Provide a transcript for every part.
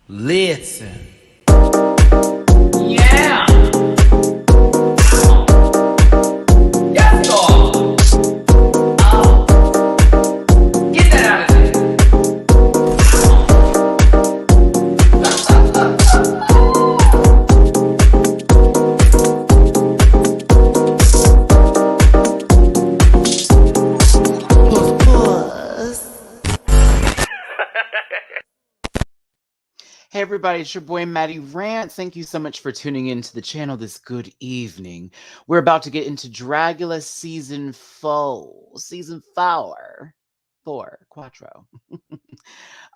Listen. Yeah. Yes, Lord. Oh. Get that out of there. Hey everybody, it's your boy Matty Rants. Thank you so much for tuning in to the channel this good evening. We're about to get into Dragula season 4, quattro.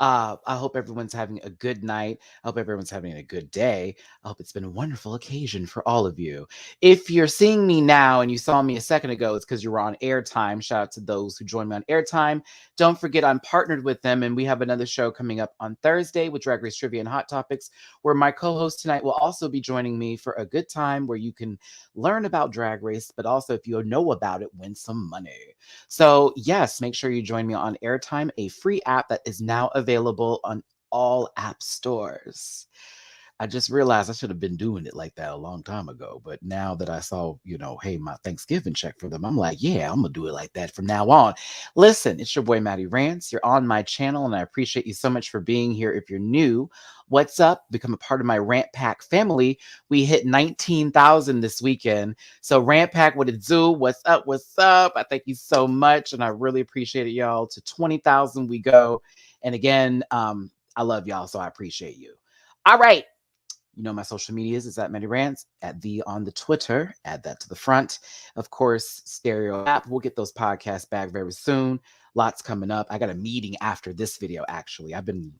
I hope everyone's having a good night. I hope everyone's having a good day. I hope it's been a wonderful occasion for all of you. If you're seeing me now and you saw me a second ago, it's because you were on airtime. Shout out to those who joined me on airtime. Don't forget, I'm partnered with them, and we have another show coming up on Thursday with Drag Race Trivia and Hot Topics, where my co-host tonight will also be joining me for a good time where you can learn about Drag Race, but also if you know about it, win some money. So yes, make sure you join me on airtime, a free app that is now available on all app stores. I just realized I should have been doing it like that a long time ago. But now that I saw, hey, my Thanksgiving check for them, I'm like, yeah, I'm going to do it like that from now on. Listen, it's your boy, Matty Rants. You're on my channel, and I appreciate you so much for being here. If you're new, what's up? Become a part of my Rant Pack family. We hit 19,000 this weekend. So Rant Pack, what it do? What's up? What's up? I thank you so much, and I really appreciate it, y'all. To 20,000 we go. And again, I love y'all, so I appreciate you. All right. You know my social medias is at MattyRants, at the on the Twitter. Add that to the front. Of course, Stereo app. We'll get those podcasts back very soon. Lots coming up. I got a meeting after this video, actually. I've been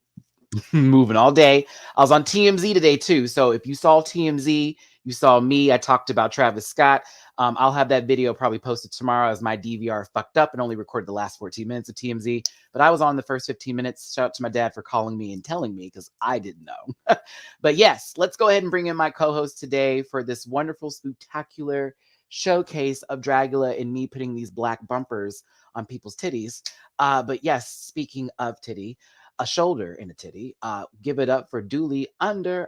moving all day. I was on TMZ today, too. So if you saw TMZ, you saw me. I talked about Travis Scott. I'll have that video probably posted tomorrow as my DVR fucked up and only recorded the last 14 minutes of TMZ. But I was on the first 15 minutes. Shout out to my dad for calling me and telling me because I didn't know. But yes, let's go ahead and bring in my co-host today for this wonderful, spectacular showcase of Dragula and me putting these black bumpers on people's titties. But yes, speaking of titty, a shoulder in a titty. Give it up for Dooley _noted.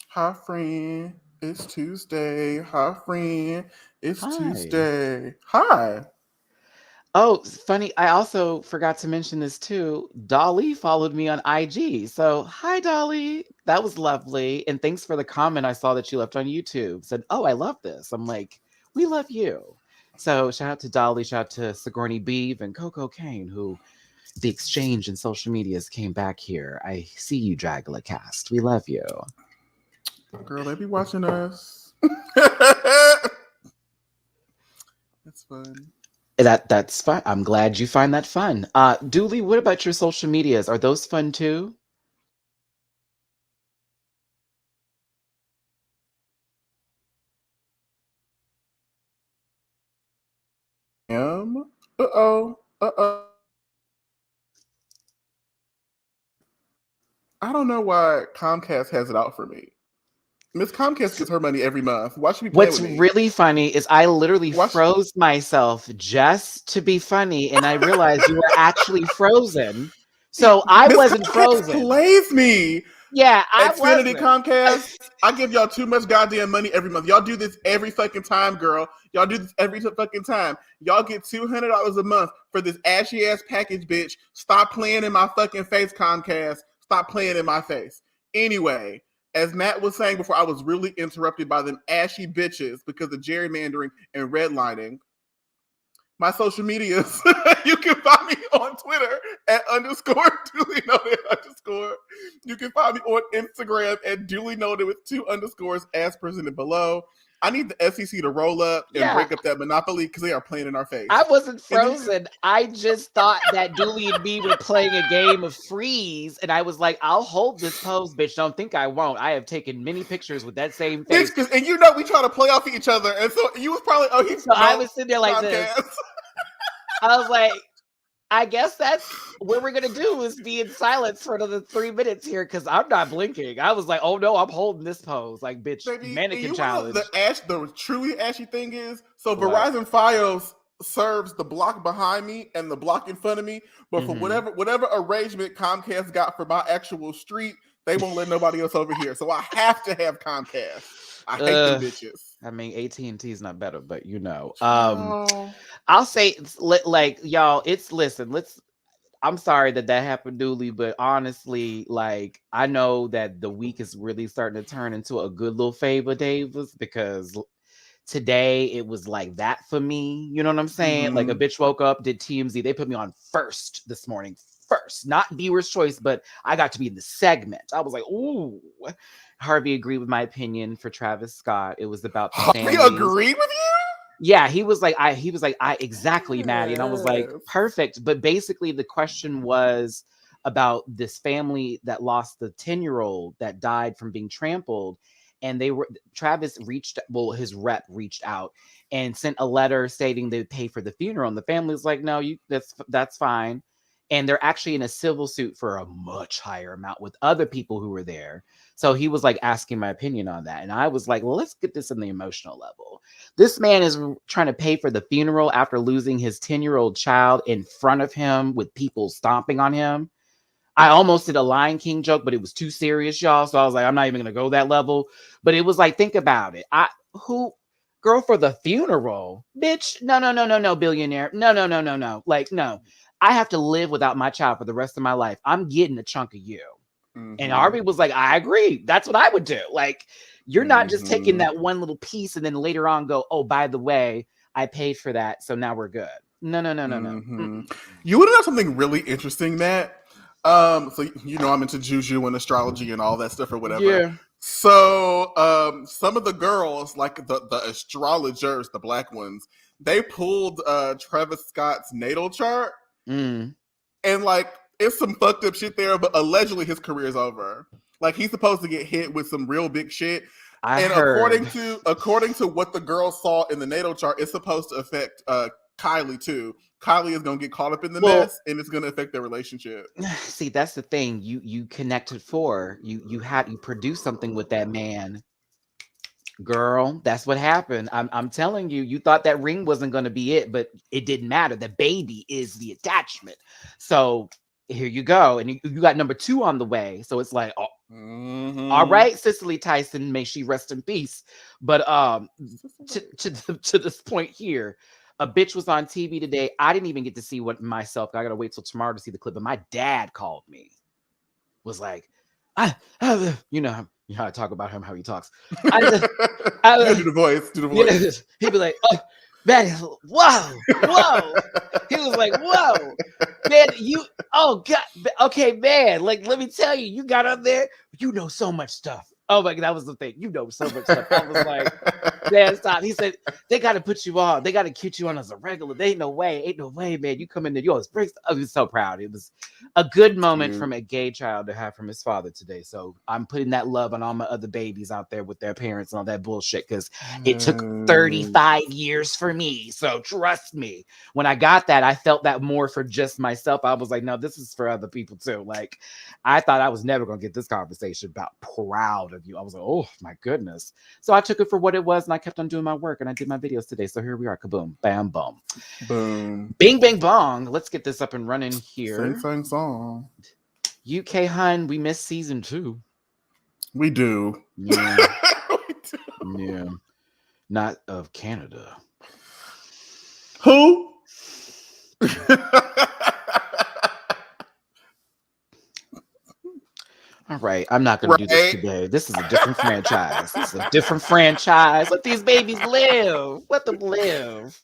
Hi, friend. It's Tuesday. Hi, friend. It's Hi. Tuesday. Hi. Oh, funny. I also forgot to mention this too. Dolly followed me on IG. So, hi, Dolly. That was lovely. And thanks for the comment I saw that you left on YouTube. Said, oh, I love this. I'm like, we love you. So, shout out to Dolly. Shout out to Sigourney Beeve and Coco Kane, who the exchange in social medias came back here. I see you, Dragula Cast. We love you. Girl, they be watching us. That's fun. That's fun. I'm glad you find that fun. Dooley, what about your social medias? Are those fun too? Uh-oh. I don't know why Comcast has it out for me. Miss Comcast gets her money every month. Why should we play What's with me? really funny is I literally froze myself just to be funny, and I realized you were actually frozen. So I wasn't frozen. Plays me. Yeah, I Xfinity wasn't. Comcast, I give y'all too much goddamn money every month. Y'all do this every fucking time, girl. Y'all do this every fucking time. Y'all get $200 a month for this ashy ass package, bitch. Stop playing in my fucking face, Comcast. Stop playing in my face. Anyway, as Matt was saying before, I was really interrupted by them ashy bitches because of gerrymandering and redlining. My social medias, you can find me on Twitter at _duly noted _. You can find me on Instagram at duly noted with 2 underscores as presented below. I need the SEC to roll up and break up that monopoly because they are playing in our face. I wasn't frozen. I just thought that Dooley and me were playing a game of freeze, and I was like, I'll hold this pose, bitch. Don't think I won't. I have taken many pictures with that same face. Bitch, and you know we try to play off each other, and so you was probably, I was sitting there like this. I was like, I guess that's what we're going to do is be in silence for another 3 minutes here because I'm not blinking. I was like, oh no, I'm holding this pose. Like, bitch, baby, mannequin you challenge. Know the truly ashy thing is, so what? Verizon Fios serves the block behind me and the block in front of me, but for whatever arrangement Comcast got for my actual street, they won't let nobody else over here. So I have to have Comcast. I hate them bitches. I mean, AT&T is not better, but you know. Oh. I'll say, like, y'all, I'm sorry that happened, Dooley, but honestly, like, I know that the week is really starting to turn into a good little favor, Davis, because today it was like that for me. You know what I'm saying? Like, a bitch woke up, did TMZ. They put me on first this morning. First, not viewer's choice, but I got to be in the segment. I was like, ooh. Harvey agreed with my opinion for Travis Scott. It was about the Harvey agreed with you? Yeah, he was like, I exactly, Maddie. And I was like, perfect. But basically the question was about this family that lost the 10-year-old that died from being trampled. And his rep reached out and sent a letter stating they'd pay for the funeral. And the family was like, no, that's fine. And they're actually in a civil suit for a much higher amount with other people who were there. So he was like asking my opinion on that. And I was like, well, let's get this in the emotional level. This man is trying to pay for the funeral after losing his 10-year-old child in front of him with people stomping on him. I almost did a Lion King joke, but it was too serious, y'all. So I was like, I'm not even going to go that level. But it was like, think about it. Girl, for the funeral? Bitch, no, billionaire. No. Like, no. I have to live without my child for the rest of my life. I'm getting a chunk of you. And Harvey was like, I agree. That's what I would do. Like, you're not just taking that one little piece and then later on go, oh, by the way, I paid for that. So now we're good. No. You want to know something really interesting, Matt? So you know I'm into juju and astrology and all that stuff or whatever. Yeah. So some of the girls, like the astrologers, the black ones, they pulled Travis Scott's natal chart. And like it's some fucked up shit there, but allegedly his career is over. Like he's supposed to get hit with some real big shit. According to what the girls saw in the natal chart, it's supposed to affect Kylie too. Kylie is gonna get caught up in the mess, and it's gonna affect their relationship. See, that's the thing. You connected you produced something with that man. Girl, that's what happened. I'm telling you, you thought that ring wasn't going to be it, but it didn't matter. The baby is the attachment. So here you go. And you got number 2 on the way. So it's like, all right, Cicely Tyson, may she rest in peace. But to this point here, a bitch was on TV today. I didn't even get to see what myself. I got to wait till tomorrow to see the clip. But my dad called me. Was like, you know how I talk about him, how he talks. Do the voice. Yeah, he'd be like, oh, man, whoa. He was like, whoa, man, God, okay, man. Like, let me tell you, you got up there, you know so much stuff. Oh my God, that was the thing. You know so much stuff. I was like, man, stop. He said, they got to put you on. They got to keep you on as a regular. Ain't no way, man. You come in there, you always break. I was so proud. It was a good moment from a gay child to have from his father today. So I'm putting that love on all my other babies out there with their parents and all that bullshit because it took 35 years for me. So trust me, when I got that, I felt that more for just myself. I was like, no, this is for other people too. Like, I thought I was never going to get this conversation about proud of you. I was like, oh my goodness. So I took it for what it was and I kept on doing my work and I did my videos today. So here we are. Kaboom, bam, boom. Boom. Bing, bang, bong. Let's get this up and running here. Sing song. UK Hun, we missed season 2. We do. Yeah. We do. Yeah. Not of Canada. Who? All right, I'm not going to do this today. This is a different franchise. This is a different franchise. Let these babies live. Let them live.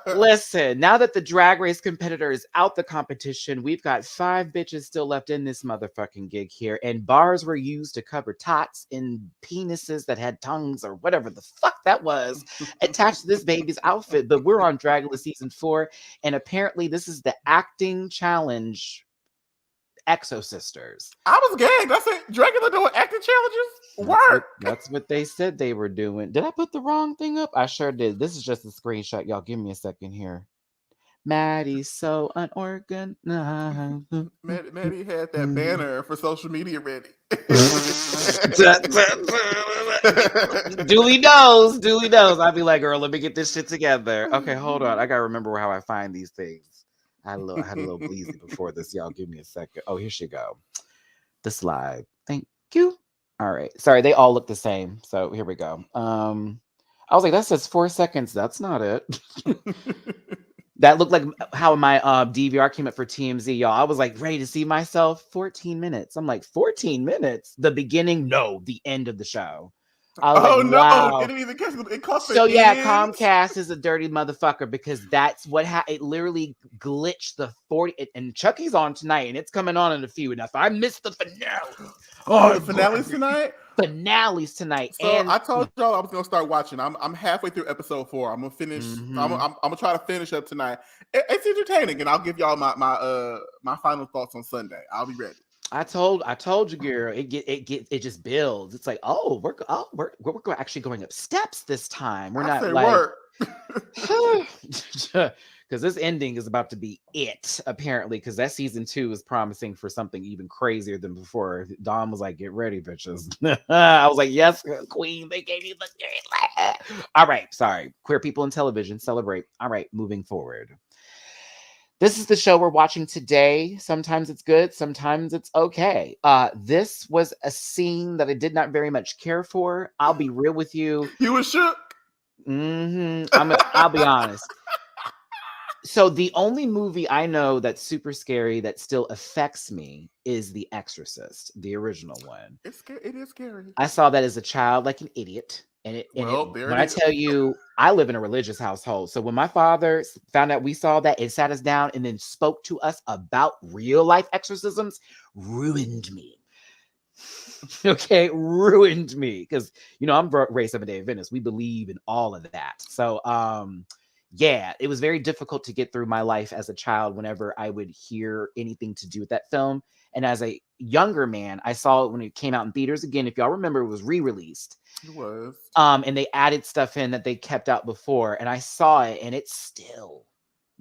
Listen, now that the Drag Race competitor is out the competition, we've got 5 bitches still left in this motherfucking gig here, and bars were used to cover tots and penises that had tongues or whatever the fuck that was attached to this baby's outfit. But we're on Dragula season 4, and apparently this is the acting challenge. Exosisters. I was gagged. I said, Dragula doing acting challenges? That's what they said they were doing. Did I put the wrong thing up? I sure did. This is just a screenshot. Y'all give me a second here. Maddie's so unorganized. Matty had that banner for social media ready. Dooley knows. Dooley knows. I'd be like, girl, let me get this shit together. Okay, hold on. I gotta remember how I find these things. I had a little bleezy before this. Y'all, give me a second. Oh, here she go. The slide. Thank you. All right. Sorry, they all look the same. So here we go. I was like, that says 4 seconds. That's not it. That looked like how my DVR came up for TMZ, y'all. I was like ready to see myself. 14 minutes. I'm like, 14 minutes? The beginning? No, the end of the show. I was Oh like, no! wow. It didn't even catch it. Caught So the yeah, end. Comcast is a dirty motherfucker because that's what it literally glitched the 40. And Chucky's on tonight, and it's coming on in a few. And if I missed the finale, Oh, the finales tonight. Finales tonight. So And I told y'all I was gonna start watching. I'm halfway through episode 4. I'm gonna finish. I'm gonna try to finish up tonight. It's entertaining, and I'll give y'all my final thoughts on Sunday. I'll be ready. I told you, girl. It just builds. It's like, we're actually going up steps this time. We're not like work. because this ending is about to be it, apparently, because that season 2 is promising for something even crazier than before. Dawn was like, get ready, bitches. I was like, yes, queen, they gave you the all right, sorry. Queer people in television, celebrate. All right, moving forward. This is the show we're watching today. Sometimes it's good, sometimes it's okay. This was a scene that I did not very much care for. I'll be real with you. You were shook. I'll be honest. So the only movie I know that's super scary that still affects me is The Exorcist, the original one. It is scary. I saw that as a child like an idiot. When I tell you, I live in a religious household. So when my father found out we saw that and sat us down and then spoke to us about real life exorcisms, ruined me. Okay, ruined me. Because, I'm raised Seventh-day Adventist. We believe in all of that. So, yeah, it was very difficult to get through my life as a child whenever I would hear anything to do with that film. And as a younger man, I saw it when it came out in theaters again. If y'all remember, it was re-released. It was. And they added stuff in that they kept out before. And I saw it, and it still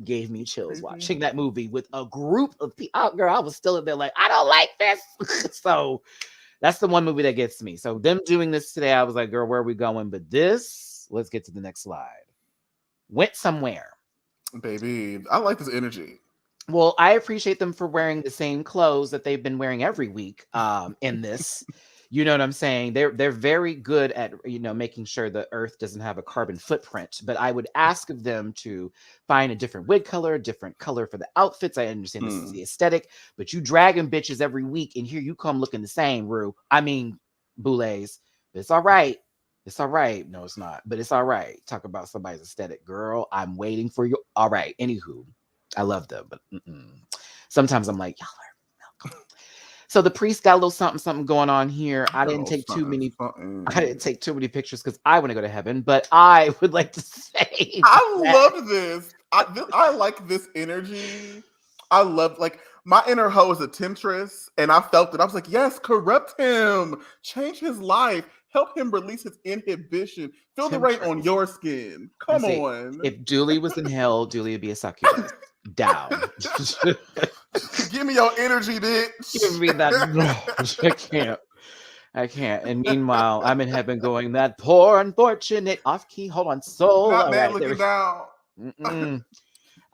gave me chills watching that movie with a group of people. Oh, girl, I was still in there like, I don't like this. So that's the one movie that gets me. So them doing this today, I was like, girl, where are we going? But this, let's get to the next slide. Went somewhere. Baby, I like this energy. Well, I appreciate them for wearing the same clothes that they've been wearing every week in this. You know what I'm saying? They're very good at, making sure the earth doesn't have a carbon footprint. But I would ask of them to find a different wig color, a different color for the outfits. I understand this is the aesthetic, but you dragging bitches every week, and here you come looking the same, Rue. I mean, boulets. It's all right. It's all right. No, it's not. But it's all right. Talk about somebody's aesthetic, girl. I'm waiting for you. All right. Anywho, I love them, but sometimes I'm like, y'all are welcome. So the priest got a little something going on here. I didn't take too many pictures because I want to go to heaven. But I would like to say, I love this. I like this energy. I love my inner hoe is a temptress, and I felt it. I was like, yes, corrupt him, change his life. Help him release his inhibition. Feel the rain on your skin. Come on. If Dooley was in hell, Dooley would be a succubus. Down. Give me your energy, bitch. Give me that. I can't. And meanwhile, I'm in heaven going, that poor unfortunate off key. Hold on. Soul. Not mad looking down.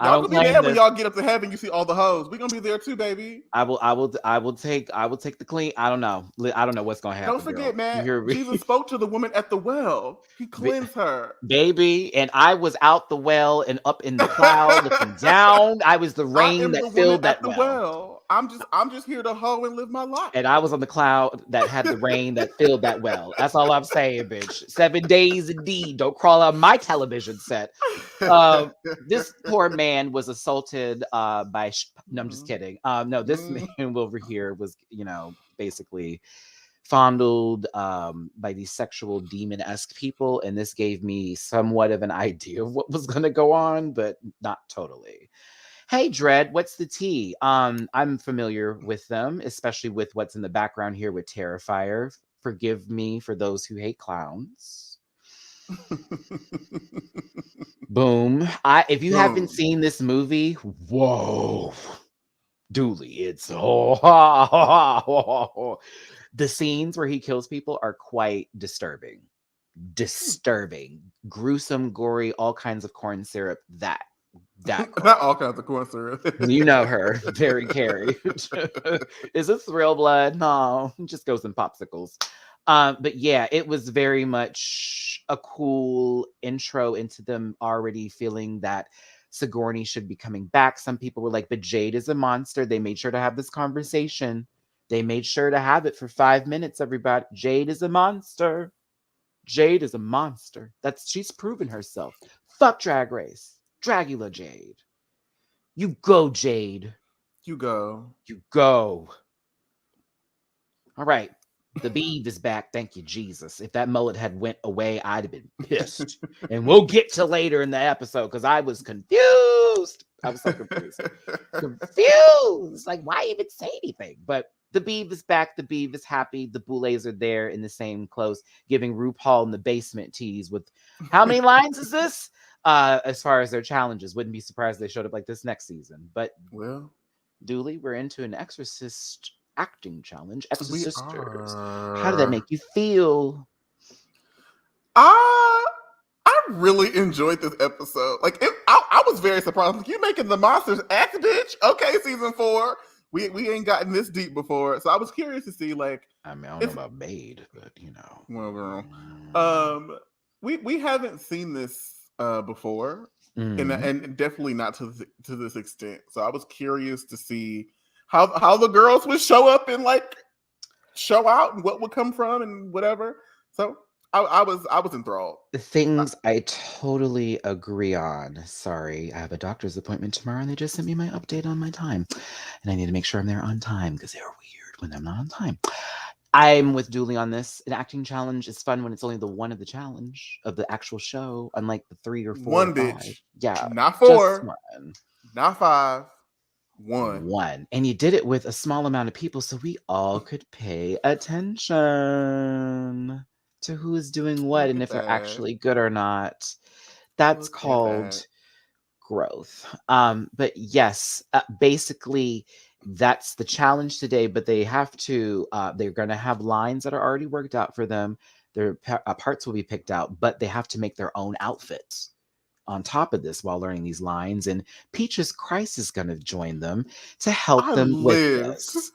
Y'all gonna be mad when y'all get up to heaven. You see all the hoes. We gonna be there too, baby. I will take the clean. I don't know what's gonna happen. Don't forget, man. Jesus spoke to the woman at the well. He cleansed her, baby. And I was out the well and up in the cloud, looking down. I was the rain that filled that well. I'm just here to hoe and live my life. And I was on the cloud that had the rain that filled that well. That's all I'm saying, bitch. 7 days indeed. Don't crawl on my television set. This poor man was assaulted by. No, I'm just kidding. No, this man over here was, basically fondled by these sexual demon-esque people, and this gave me somewhat of an idea of what was going to go on, but not totally. Hey, Dread, what's the tea? I'm familiar with them, especially with what's in the background here with Terrifier. Forgive me for those who hate clowns. Boom. If you haven't Boom. seen this movie, whoa. Dooley, it's the scenes where he kills people are quite disturbing. Disturbing. Gruesome, gory, all kinds of corn syrup. That Not girl. all kinds of corn syrup. You know her, very Carrie. Is this real blood? No, just goes in popsicles. But yeah, it was very much a cool intro into them already feeling that Sigourney should be coming back. Some people were like, but Jade is a monster. They made sure to have this conversation. They made sure to have it for 5 minutes, everybody. Jade is a monster. Jade is a monster. She's proven herself. Fuck Drag Race. Dragula Jade. You go, Jade. You go. You go. All right. The bead is back. Thank you, Jesus. If that mullet had went away, I'd have been pissed. And we'll get to later in the episode because I was confused. I was so confused. Confused. Like, why even say anything? But the bead is back. The bead is happy. The boulets are there in the same clothes, giving RuPaul in the basement tease with how many lines is this? As far as their challenges, wouldn't be surprised they showed up like this next season. But Well, Dooley, we're into an Exorcist acting challenge. we Exosisters. are. How did that make you feel? I really enjoyed this episode. Like, I was very surprised. Like, you making the monsters act, bitch? Okay, season 4. We ain't gotten this deep before, so I was curious to see. Like, I mean, I don't know about Maid, but you know. Well, girl. We haven't seen this before, and definitely not to this extent. So I was curious to see how the girls would show up and like show out and what would come from and whatever. So I was enthralled. The things I totally agree on. Sorry, I have a doctor's appointment tomorrow, and they just sent me my update on my time, and I need to make sure I'm there on time because they're weird when I'm not on time. I'm with Dooley on this. An acting challenge is fun when it's only the one of the challenge of the actual show, unlike the 3 or 4. One or 5. bitch. Yeah. Not 4. Just one. Not 5. One. One. And you did it with a small amount of people so we all could pay attention to who is doing what and if they're actually good or not. That's called growth. But yes, basically that's the challenge today, but they have to they're going to have lines that are already worked out for them. Their parts will be picked out, but they have to make their own outfits on top of this while learning these lines, and Peaches Christ is going to join them to help them with this.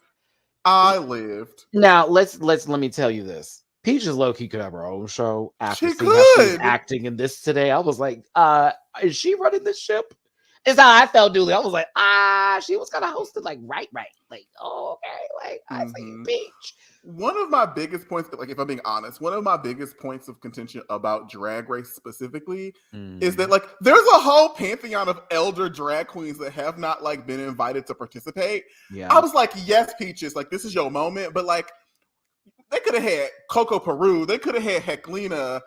I lived. Now let me tell you this. Peaches low-key could have her own show after She seeing how she was could. acting in this today. I was like, is she running this ship? Is how I felt, Dooley. I was like, she was kind of hosted like right. Like, oh, okay. Like, I see you, Peach. One of my biggest points, like if I'm being honest, one of my biggest points of contention about Drag Race specifically is that like there's a whole pantheon of elder drag queens that have not like been invited to participate. Yeah. I was like, yes, Peaches, like this is your moment, but like they could have had Coco Peru, they could have had Heclina,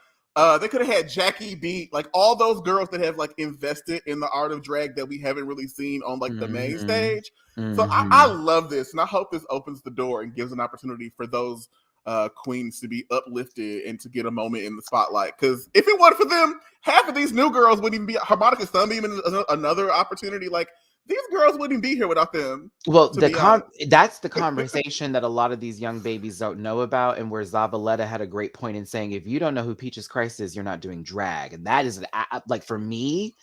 they could have had Jackie Beat, like all those girls that have like invested in the art of drag that we haven't really seen on like the main stage. So I love this, and I hope this opens the door and gives an opportunity for those queens to be uplifted and to get a moment in the spotlight. Because if it weren't for them, half of these new girls wouldn't even be Harmonica Sunbeam and another opportunity. Like these girls wouldn't be here without them. Well, that's the conversation that a lot of these young babies don't know about, and where Zabaleta had a great point in saying, if you don't know who Peaches Christ is, you're not doing drag. And that is like for me,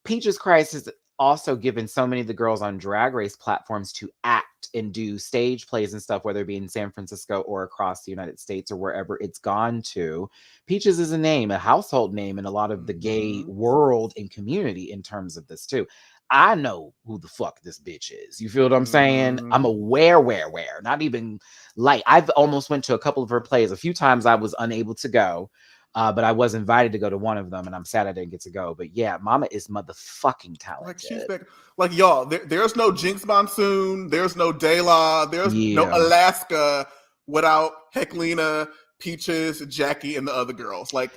Peaches Christ has also given so many of the girls on Drag Race platforms to act and do stage plays and stuff, whether it be in San Francisco or across the United States or wherever it's gone to. Peaches is a name, a household name in a lot of the gay world and community in terms of this too. I know who the fuck this bitch is. You feel what I'm saying? I'm aware, not even like I've almost went to a couple of her plays. A few times I was unable to go. But I was invited to go to one of them, and I'm sad I didn't get to go. But yeah, Mama is motherfucking talented. Like she's back. Like y'all, there's no Jinx Monsoon, there's no Dela, there's no Alaska without Heclina, Peaches, Jackie, and the other girls. Like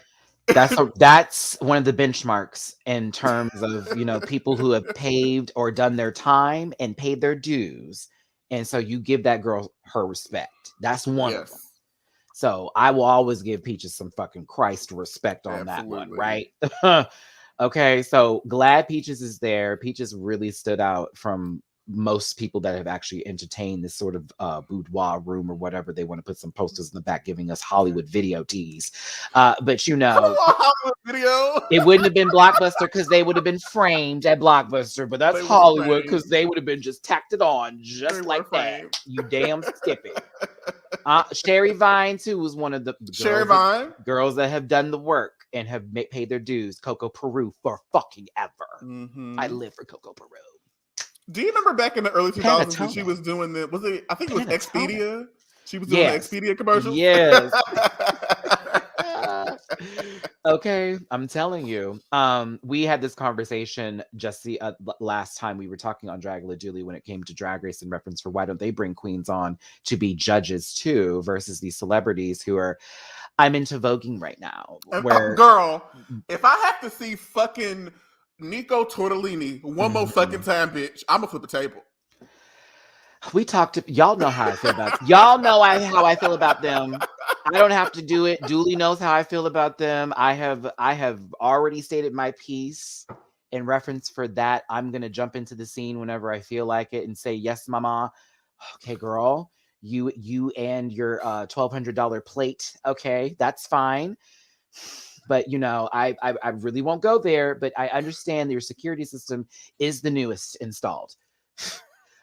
that's one of the benchmarks in terms of people who have paved or done their time and paid their dues, and so you give that girl her respect. That's one of them. So I will always give Peaches some fucking Christ respect on that one, right? Okay, so glad Peaches is there. Peaches really stood out from most people that have actually entertained this sort of boudoir room or whatever. They want to put some posters in the back giving us Hollywood video tease. But you know, Hollywood video. it wouldn't have been Blockbuster because they would have been framed at Blockbuster, but that's They were Hollywood because framed. they would have been just tacked it on just They like were that. framed. You damn skippy. Sherry Vine too was one of the Sherry Vine. girls that have done the work and have paid their dues. Coco Peru for fucking ever. Mm-hmm. I live for Coco Peru. Do you remember back in the early 2000s when Panatone. she was doing the? Was it? I think it was Panatone. Expedia. She was doing Yes. the Expedia commercials. Yes. Okay, I'm telling you. We had this conversation just the last time we were talking on Dragula Julie when it came to Drag Race in reference for why don't they bring queens on to be judges too versus these celebrities who are. I'm into voguing right now. Where Girl, if I have to see fucking Nico Tortellini one more fucking time, bitch, I'm gonna flip a table. we talked to y'all know how I feel about y'all know how I feel about them. I don't have to do it. Dooley knows how I feel about them. I have already stated my piece in reference for that. I'm gonna jump into the scene whenever I feel like it and say, yes, mama. Okay, girl. You and your $1,200 plate. Okay, that's fine. But you know, I really won't go there. But I understand that your security system is the newest installed.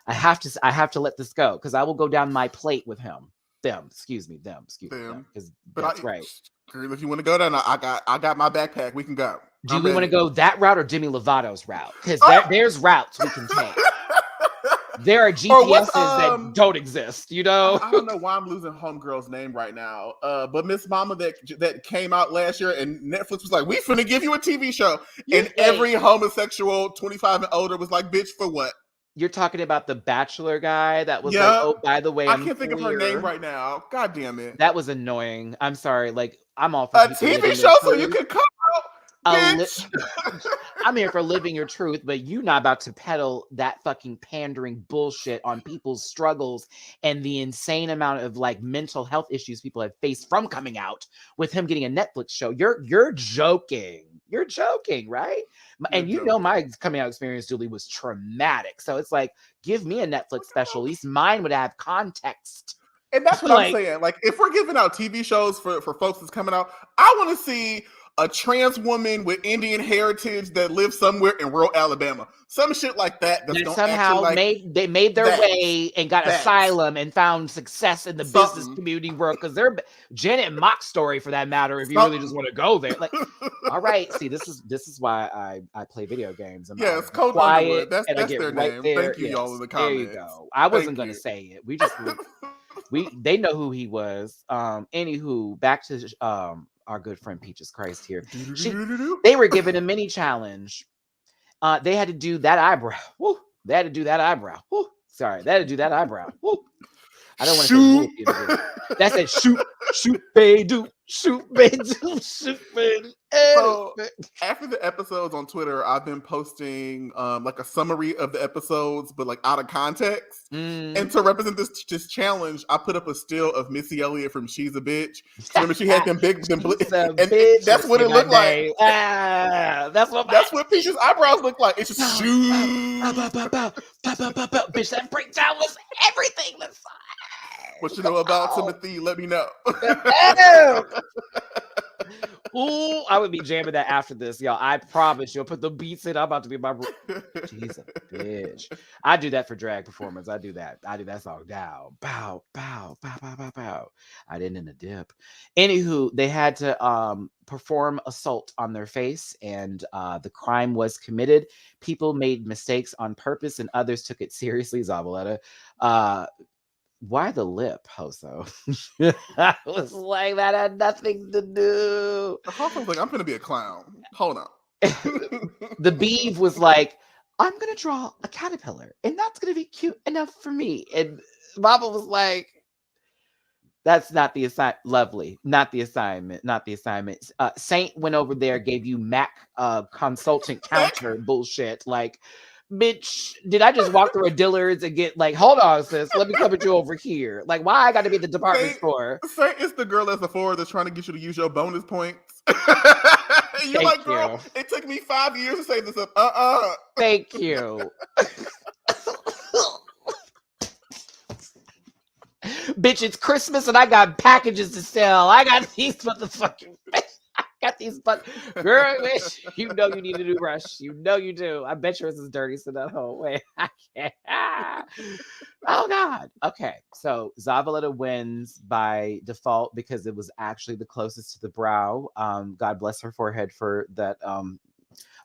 I have to let this go because I will go down my plate with him. Them, excuse me, because that's right. Girl, if you want to go down, I got my backpack. We can go. Do we want to go that route or Demi Lovato's route? Because there's routes we can take. There are GPSs that don't exist, you know? I don't know why I'm losing homegirl's name right now. But Miss Mama that came out last year and Netflix was like, we finna give you a TV show. And every homosexual 25 and older was like, bitch, for what? You're talking about the Bachelor guy that was like, oh, by the way, I can't think of her name right now. God damn it. That was annoying. I'm sorry. Like, I'm all for a TV show so you can come out. I'm here for living your truth, but you not about to peddle that fucking pandering bullshit on people's struggles and the insane amount of like mental health issues people have faced from coming out with him getting a Netflix show. You're joking. You're joking, right? And you know my coming out experience, Julie, was traumatic. So it's like, give me a Netflix special. At least mine would have context. And that's what I'm saying. Like, if we're giving out TV shows for folks that's coming out, I want to see a trans woman with Indian heritage that lives somewhere in rural Alabama. Some shit like that. That somehow they made their way and got asylum and found success in the business community world. Because they're Janet Mock's story, for that matter, if you really just want to go there. Like, all right, see, this is why I play video games. It's Cold Underwood. That's their name. Thank you, y'all, in the comments. There you go. I wasn't going to say it. We just they know who he was. Anywho, back to our good friend Peaches Christ here. They were given a mini challenge. They had to do that eyebrow. Woo. They had to do that eyebrow. Woo. Sorry, they had to do that eyebrow. Woo. I don't want to say that said shoot, bae, do, shoot, bae, do, shoot, bae. So after the episodes on Twitter, I've been posting like a summary of the episodes, but like out of context. And to represent this challenge, I put up a still of Missy Elliott from "She's a Bitch." Remember, she had them big, and that's what it looked like. That's what Peach's eyebrows look like. It's just shoot. Bitch, that breakdown was everything. What you know about Timothy? Let me know. Ooh, I would be jamming that after this, y'all. I promise you'll put the beats in. I'm about to be my Jesus, bitch. I do that for drag performance. I do that song down. Bow, bow, bow, bow, bow, bow. I didn't in the dip. Anywho, they had to perform assault on their face, and the crime was committed. People made mistakes on purpose, and others took it seriously. Zavaleta. Why the lip, Hoso? I was like, that had nothing to do. Hoso was like, I'm gonna be a clown. Hold on. The Beeve was like, I'm gonna draw a caterpillar, and that's gonna be cute enough for me. And Mama was like, that's not the assignment. Lovely, not the assignment. Saint went over there, gave you Mac consultant counter bullshit. Like, bitch, did I just walk through a Dillard's and get like, hold on, sis, let me come at you over here? Like, why I got to be at the department store? Say it's the girl that's Sephora that's trying to get you to use your bonus points. You're Thank like, girl, you. it took me 5 years to say this up. Thank you. Bitch, it's Christmas and I got packages to sell. I got these motherfucking. Got these girl, bitch. You know you need a new brush. You know you do. I bet yours is dirty, so that whole way. I can't. Oh God. Okay. So Zavaleta wins by default because it was actually the closest to the brow. God bless her forehead for that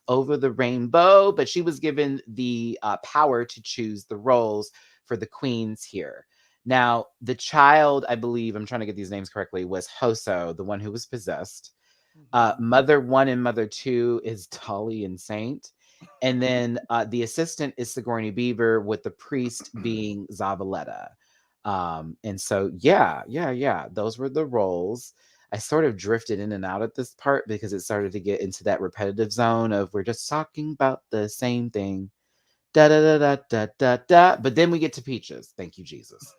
over the rainbow, but she was given the power to choose the roles for the queens here. Now, the child, I believe, I'm trying to get these names correctly, was Hoso, the one who was possessed. Mother 1 and Mother 2 is Dolly and Saint. And then the assistant is Sigourney Beaver, with the priest being Zavaleta. And so, yeah. Those were the roles. I sort of drifted in and out at this part because it started to get into that repetitive zone of we're just talking about the same thing. Da da da da da da da. But then we get to Peaches. Thank you, Jesus.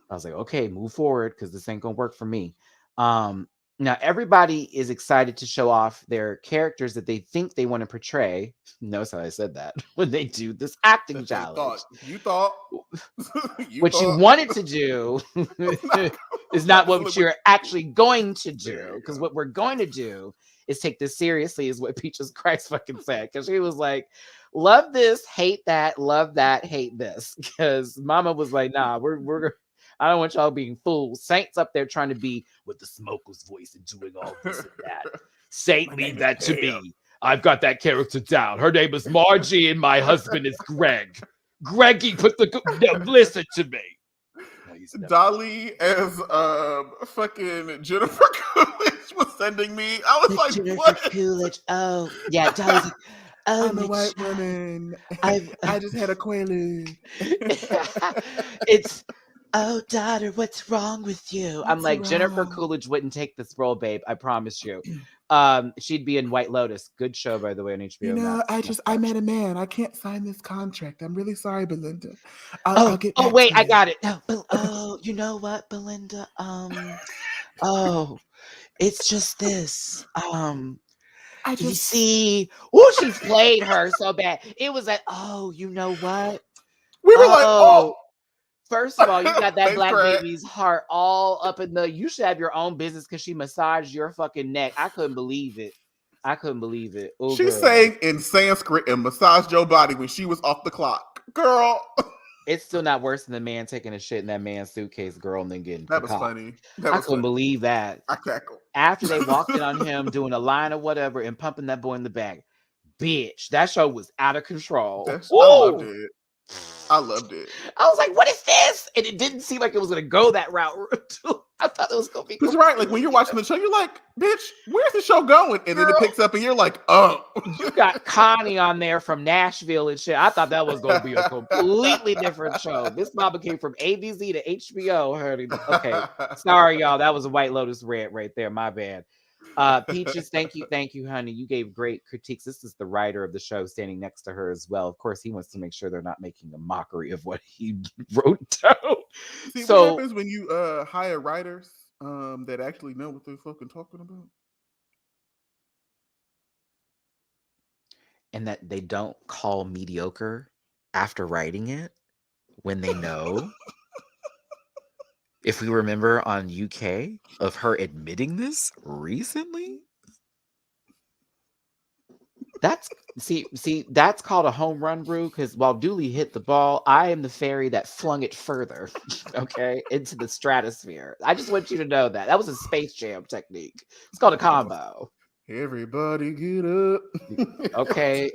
I was like, okay, move forward because this ain't gonna work for me. Now everybody is excited to show off their characters that they think they want to portray. Notice how I said that when they do this acting challenge. You thought what you wanted to do is not what you're actually going to do. Because what we're going to do is take this seriously, is what Peaches Christ fucking said. Because she was like, love this, hate that, love that, hate this. Because Mama was like, nah, we're I don't want y'all being fools. Saint's up there trying to be with the smoker's voice and doing all this and that. Saint, leave that to me. I've got that character down. Her name is Margie and my husband is Greg. Greggy, listen to me. No, Dolly as fucking Jennifer Coolidge was sending me. I was like, Jennifer what? Coolidge. Oh, yeah. Dolly's like, oh, I'm a white woman. I just had a quaalude. It's, oh, daughter, what's wrong with you? I'm like, Jennifer Coolidge wouldn't take this role, babe. I promise you. She'd be in White Lotus. Good show, by the way, on HBO. You know, I met a man. I can't sign this contract. I'm really sorry, Belinda. I'll get back wait, to you. I got it. Oh, you know what, Belinda? It's just this. You see, she played her so bad. It was like, oh, you know what? We were like, oh. First of all, you got that black baby's heart all up in the. You should have your own business because she massaged your fucking neck. I couldn't believe it. Oh, she sang in Sanskrit and massaged your body when she was off the clock, girl. It's still not worse than the man taking a shit in that man's suitcase, girl, and then getting. That was funny. I couldn't believe that. I cackled after they walked in on him doing a line or whatever and pumping that boy in the back. Bitch, that show was out of control. I loved it. I was like, what is this? And it didn't seem like it was going to go that route. I thought it was going to be. Because right, like when you're watching the show, you're like, bitch, where's the show going? And then it picks up and you're like, oh. You got Connie on there from Nashville and shit. I thought that was going to be a completely different show. This mama came from ABC to HBO, honey. Okay. Sorry, y'all. That was a White Lotus rant right there. My bad. Peaches, thank you, honey. You gave great critiques. This is the writer of the show standing next to her as well. Of course, he wants to make sure they're not making a mockery of what he wrote down. See, what happens when you hire writers that actually know what they're fucking talking about? And that they don't call mediocre after writing it when they know. If we remember on UK of her admitting this recently, that's called a home run, Rue, because while Dooley hit the ball, I am the fairy that flung it further, okay, into the stratosphere. I just want you to know that. That was a Space Jam technique. It's called a combo. Everybody get up. Okay.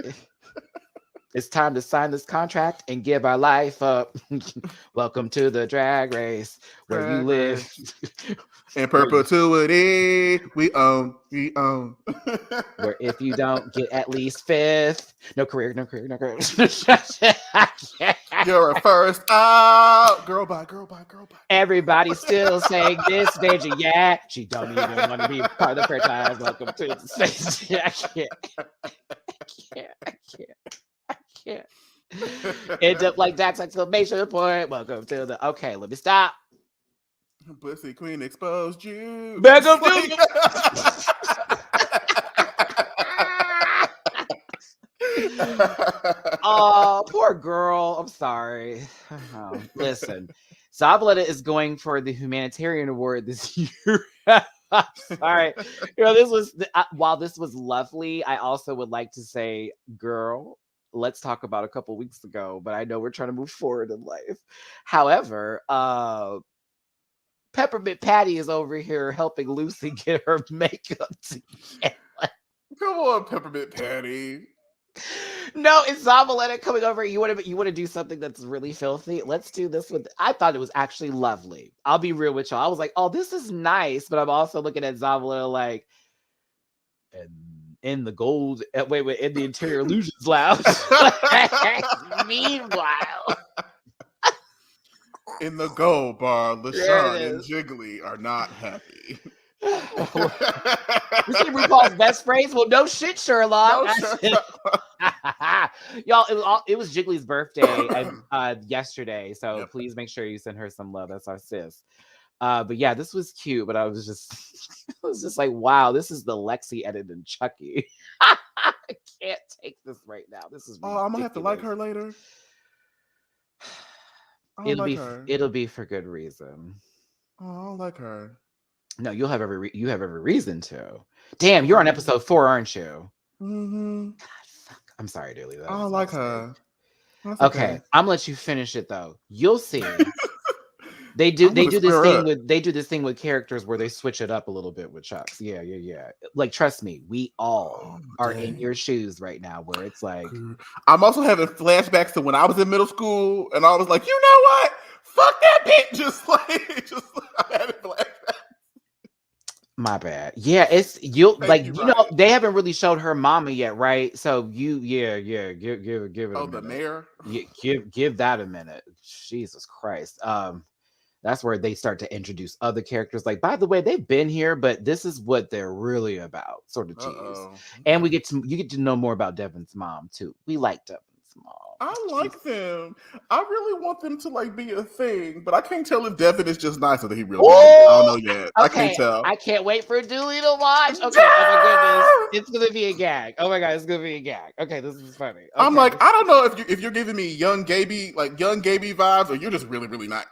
It's time to sign this contract and give our life up. Welcome to the drag race where you live. In perpetuity, we own. Where if you don't get at least fifth, no career. You're a first out. Girl bye. Everybody's still saying this, Deja. Yeah, she don't even want to be part of the franchise. Welcome to the space. I can't. End up like that's exclamation point. Welcome to the. Okay, let me stop. Pussy Queen exposed you. Back Just up Oh, poor girl. I'm sorry. Listen, Zavaleta is going for the humanitarian award this year. I'm sorry. This was while this was lovely. I also would like to say, girl, let's talk about a couple weeks ago. But I know we're trying to move forward in life. However, Peppermint Patty is over here helping Lucy get her makeup together. Come on, Peppermint Patty. No, it's Zavaleta coming over. You want to do something that's really filthy? Let's do this with. I thought it was actually lovely. I'll be real with y'all. I was like, oh, this is nice, but I'm also looking at Zavaleta like, and in the gold. Wait, in the Interior Illusions Lounge. Meanwhile, in the gold bar, LaShawn and Jiggly are not happy. You see RuPaul's best phrase? Well, no shit, Sherlock. Y'all, it was Jiggly's birthday yesterday, so please make sure you send her some love. That's our sis. But yeah, this was cute, but I was just like, wow, this is the Lexi edit and Chucky. I can't take this right now. This is ridiculous. I'm gonna have to like her later. It'll be for good reason. Oh, I don't like her. No, you have every reason to. Damn, you're on episode 4, aren't you? Mm-hmm. God, fuck. I'm sorry, dearly. I don't like her. That's okay, I'm gonna let you finish it though. You'll see. They do this thing with characters where they switch it up a little bit with Chucks. Yeah. Like, trust me, we all are in your shoes right now, where it's like, I'm also having flashbacks to when I was in middle school, and I was like, you know what? Fuck that bitch. Just I had flashbacks. My bad. Yeah, it's you know, they haven't really showed her mama yet, right? So give it. Oh, the mayor. Give that a minute. Jesus Christ. That's where they start to introduce other characters. Like, by the way, they've been here, but this is what they're really about, sort of tease. And you get to know more about Devin's mom too. We like Devin's mom. I like them. I really want them to like be a thing, but I can't tell if Devin is just nice or that he really. I don't know yet. Okay. I can't tell. I can't wait for Dooley to watch. Okay, oh my goodness, it's gonna be a gag. Oh my god, it's gonna be a gag. Okay, this is funny. Okay. I'm like, I don't know if you're giving me young Gaby vibes, or you're just really really nice.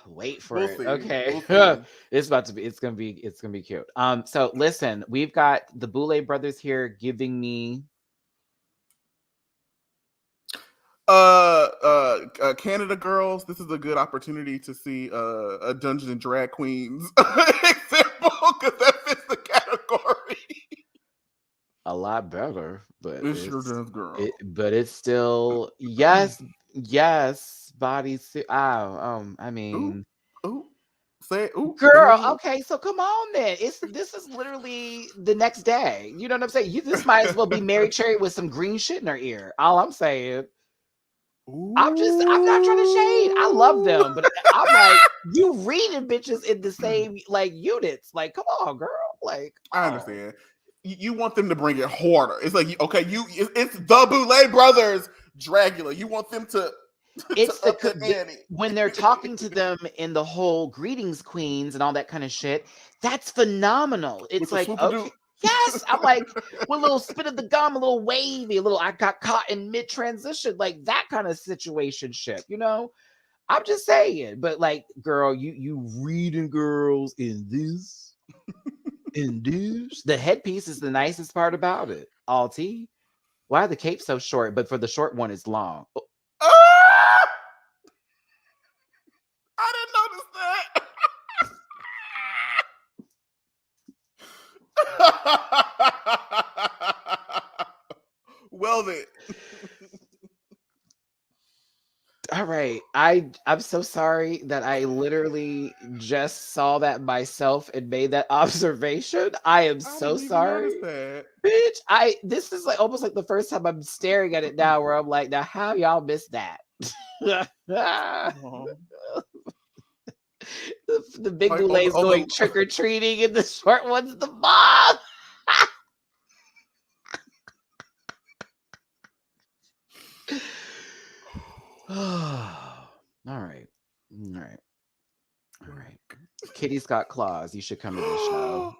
Wait for it. Okay. It's gonna be cute. So listen, we've got the Boulay brothers here giving me Canada girls. This is a good opportunity to see a Dungeons and Drag Queens example, because that fits the category a lot better, but it sure does, girl. But it's still yes, bodysuit. I mean, girl. Okay, so come on then. This is literally the next day. You know what I'm saying? This might as well be Mary Cherry with some green shit in her ear. All I'm saying. I'm not trying to shade. I love them, but I'm like, you reading bitches in the same like units. Like, come on, girl. Like, I understand. You want them to bring it harder. It's like, okay, it's the Boulay brothers, Dragula. You want them to. It's when they're talking to them in the whole greetings queens and all that kind of shit. That's phenomenal. It's like, okay. Yes, I'm like, with a little spit of the gum, a little wavy, I got caught in mid transition, like that kind of situation shit, you know? I'm just saying, but like, girl, you reading girls in this, the headpiece is the nicest part about it. All tea. Why are the capes so short? But for the short one, it's long. I didn't notice that. Well then. All right. I'm so sorry that I literally just saw that myself and made that observation. I am so sorry. Bitch, this is like almost like the first time I'm staring at it now, where I'm like, now how y'all missed that? The big Boulay going trick-or-treating and the short one's the mom. All right. All right. All right. Kitty's got claws. You should come to this show.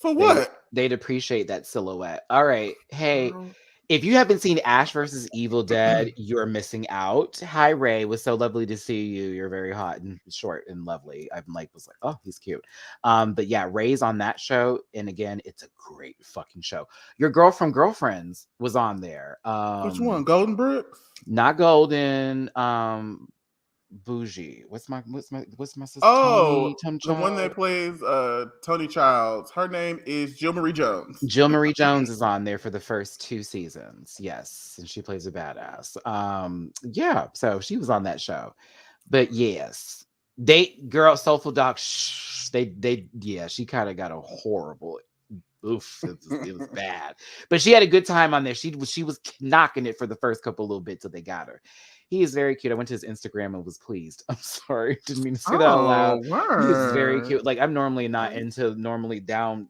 For They what? they'd appreciate that silhouette. All right. Hey, Girl. if you haven't seen Ash versus Evil Dead, you're missing out. Hi, Ray. Was so lovely to see you. You're very hot and short and lovely. Was like, oh, he's cute. But yeah, Ray's on that show, and again, it's a great fucking show. Your girl from Girlfriends was on there. Which one? Golden Bricks? Not Golden. Bougie. What's my sister? Oh, Tony the one that plays Tony Childs. Her name is Jill Marie Jones. Jill Marie Jones is on there for the first 2 seasons. Yes, and she plays a badass. Yeah, so she was on that show. But yes, Soulful Dog. Yeah, she kind of got a horrible. Oof, it was bad. But she had a good time on there. She was knocking it for the first couple little bits till they got her. He is very cute. I went to his Instagram and was pleased. I'm sorry, didn't mean to say that out loud. He is very cute. Like, I'm normally not into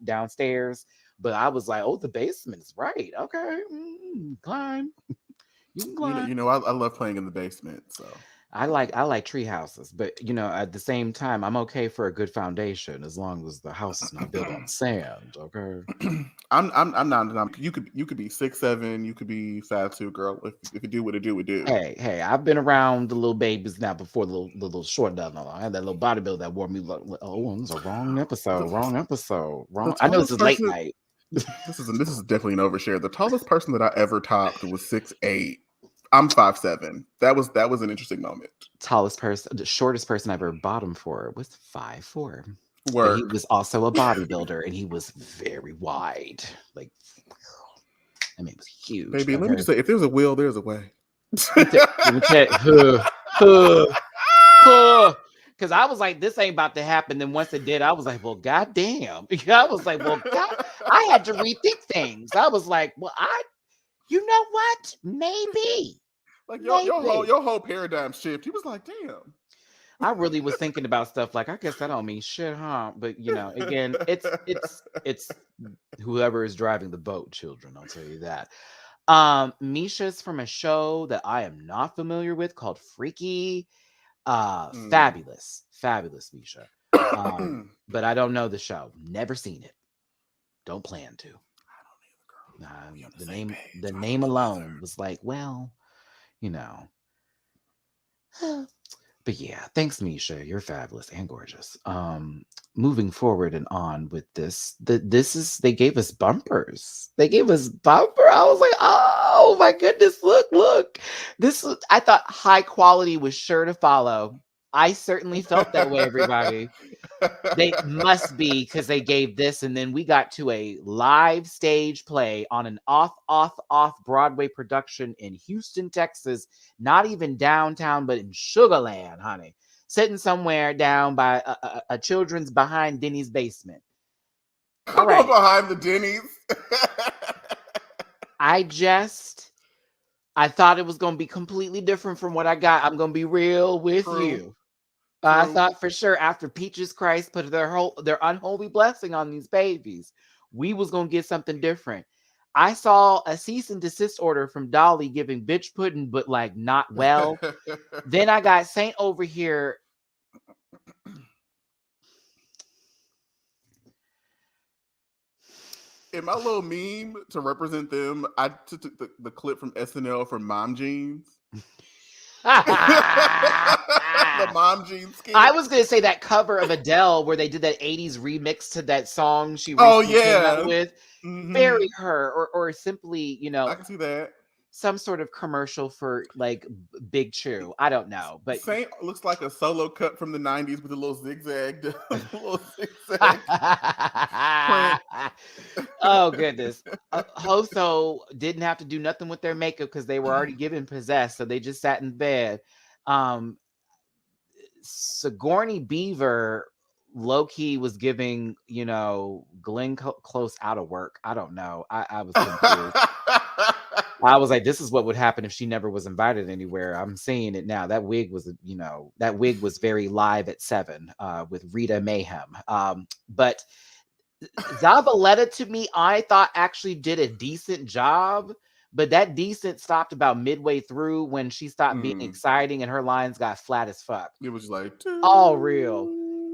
downstairs, but I was like, oh, the basement is right. Okay, climb. You can climb. You know, I love playing in the basement. So I like tree houses, but at the same time, I'm okay for a good foundation as long as the house is not built on sand. Okay. I'm not. You could be 6'7", you could be 5'2", girl. If you do what it do, it do. Hey, I've been around the little babies now before the little short down. I had that little bodybuilder that wore me like, oh, this is a wrong episode. Wrong. I know this is late night. This is definitely an overshare. The tallest person that I ever topped was 6'8". I'm 5'7". That was an interesting moment. The shortest person I ever bottomed for was 5'4". Work. He was also a bodybuilder, and he was very wide. Like, I mean, it was huge. Baby, let me just say, if there's a will, there's a way. Because I was like, this ain't about to happen. Then once it did, I was like, well, goddamn. I was like, well, God, I had to rethink things. I was like, well, you know what? Maybe. Like your whole paradigm shift. He was like, damn. I really was thinking about stuff like, I guess that don't mean shit, huh? But again, it's whoever is driving the boat, children. I'll tell you that. Misha's from a show that I am not familiar with called Freaky. Fabulous Misha. But I don't know the show. Never seen it. Don't plan to. The name alone was like, well, but yeah, thanks, Misha. You're fabulous and gorgeous. Moving forward and on with this, they gave us bumpers. I was like, oh my goodness, look. I thought high quality was sure to follow. I certainly felt that way, everybody. They must be, because they gave this, and then we got to a live stage play on an off Broadway production in Houston, Texas. Not even downtown, but in Sugarland, honey. Sitting somewhere down by a children's behind Denny's basement. All right. Behind the Denny's. I thought it was going to be completely different from what I got. I'm going to be real with you. I thought for sure after Peaches Christ put their unholy blessing on these babies, we was going to get something different. I saw a cease and desist order from Dolly giving bitch pudding, but like not well. Then I got Saint over here. In my little meme to represent them, I took the clip from SNL from Mom Jeans. The Mom Jeans skit. I was gonna say that cover of Adele where they did that 80s remix to that song she came out with. Very her, or simply, I can see that. Some sort of commercial for like Big Chew. I don't know, but Saint looks like a solo cut from the 90s with a little zigzag. Oh goodness. Hoso didn't have to do nothing with their makeup because they were already given possessed, so they just sat in bed. Sigourney Beaver low-key was giving, Glenn Close out of work. I don't know. I was confused. I was like, this is what would happen if she never was invited anywhere. I'm seeing it now. That wig was, very live at 7 with Rita Mayhem. But Zavaleta, to me, I thought actually did a decent job. But that decent stopped about midway through when she stopped being Mm. exciting and her lines got flat as fuck. It was like All real.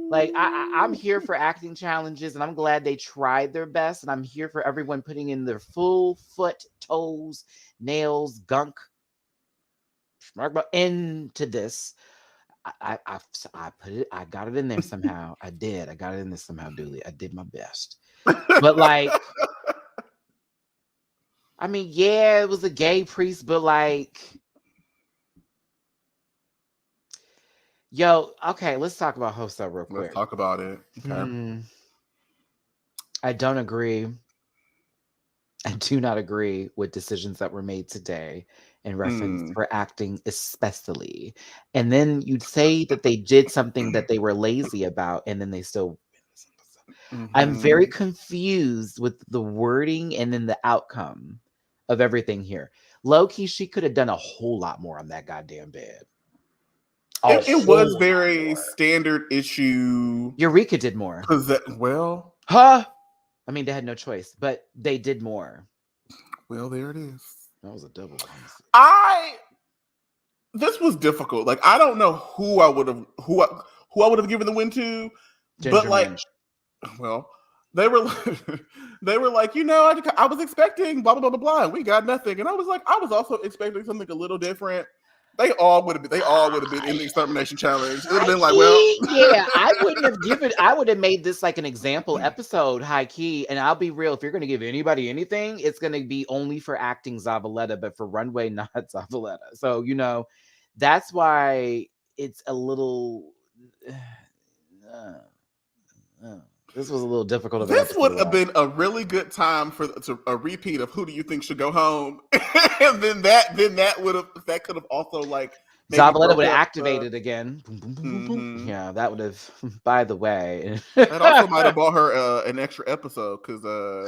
Like I'm here for acting challenges, and I'm glad they tried their best, and I'm here for everyone putting in their full foot, toes, nails, gunk into this. I put it. I got it in there somehow. I did. I got it in there somehow, Dooley. I did my best. But like, I mean, yeah, it was a gay priest, but like, yo, okay, let's talk about Host Up real quick. Let's talk about it. Okay. I don't agree. I do not agree with decisions that were made today in reference for acting, especially. And then you'd say that they did something that they were lazy about, and then they still. I'm very confused with the wording and then the outcome of everything here. Low-key, she could have done a whole lot more on that goddamn bed. It was very standard issue. Eureka did more. Well, huh? I mean, they had no choice, but they did more. Well, there it is. That was a double. This was difficult. Like, I don't know who I would have given the win to, but like, well, they were like, I was expecting blah blah blah blah blah, and we got nothing, and I was like, I was also expecting something a little different. They all would have been in the Extermination Challenge. It would have been like, yeah, I would have made this like an example episode, high key. And I'll be real, if you're going to give anybody anything, it's going to be only for acting Zavaleta, but for Runway, not Zavaleta. So, that's why it's a little. This was a little difficult. This would have been a really good time for a repeat of Who Do You Think Should Go Home, and then that could have also like Zavaleta would have activated again. Boom, boom, boom, boom. Yeah, that would have. By the way, that also might have bought her an extra episode because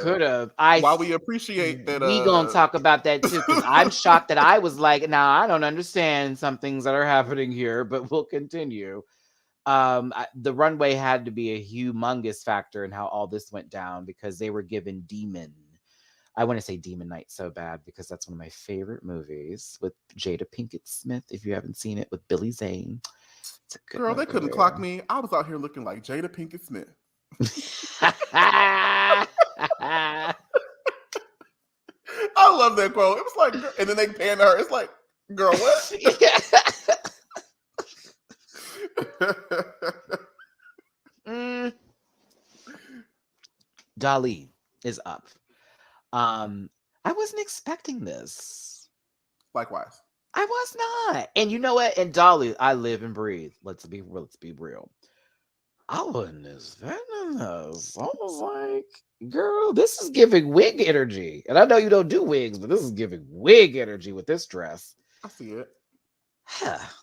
could have. While we appreciate that, we gonna talk about that too. Because I'm shocked that I was like, now I don't understand some things that are happening here, but we'll continue. The Runway had to be a humongous factor in how all this went down because they were given Demon. I want to say Demon Knight so bad because that's one of my favorite movies with Jada Pinkett Smith. If you haven't seen it, with Billy Zane. It's a good girl, movie. They couldn't clock me. I was out here looking like Jada Pinkett Smith. I love that quote. It was like, and then they pan to her. It's like, girl, what? Dali is up. I wasn't expecting this. Likewise. I was not. And you know what? And Dolly, I live and breathe. Let's be real. I wasn't expecting this. I was like, girl, this is giving wig energy. And I know you don't do wigs, but this is giving wig energy with this dress. I see it.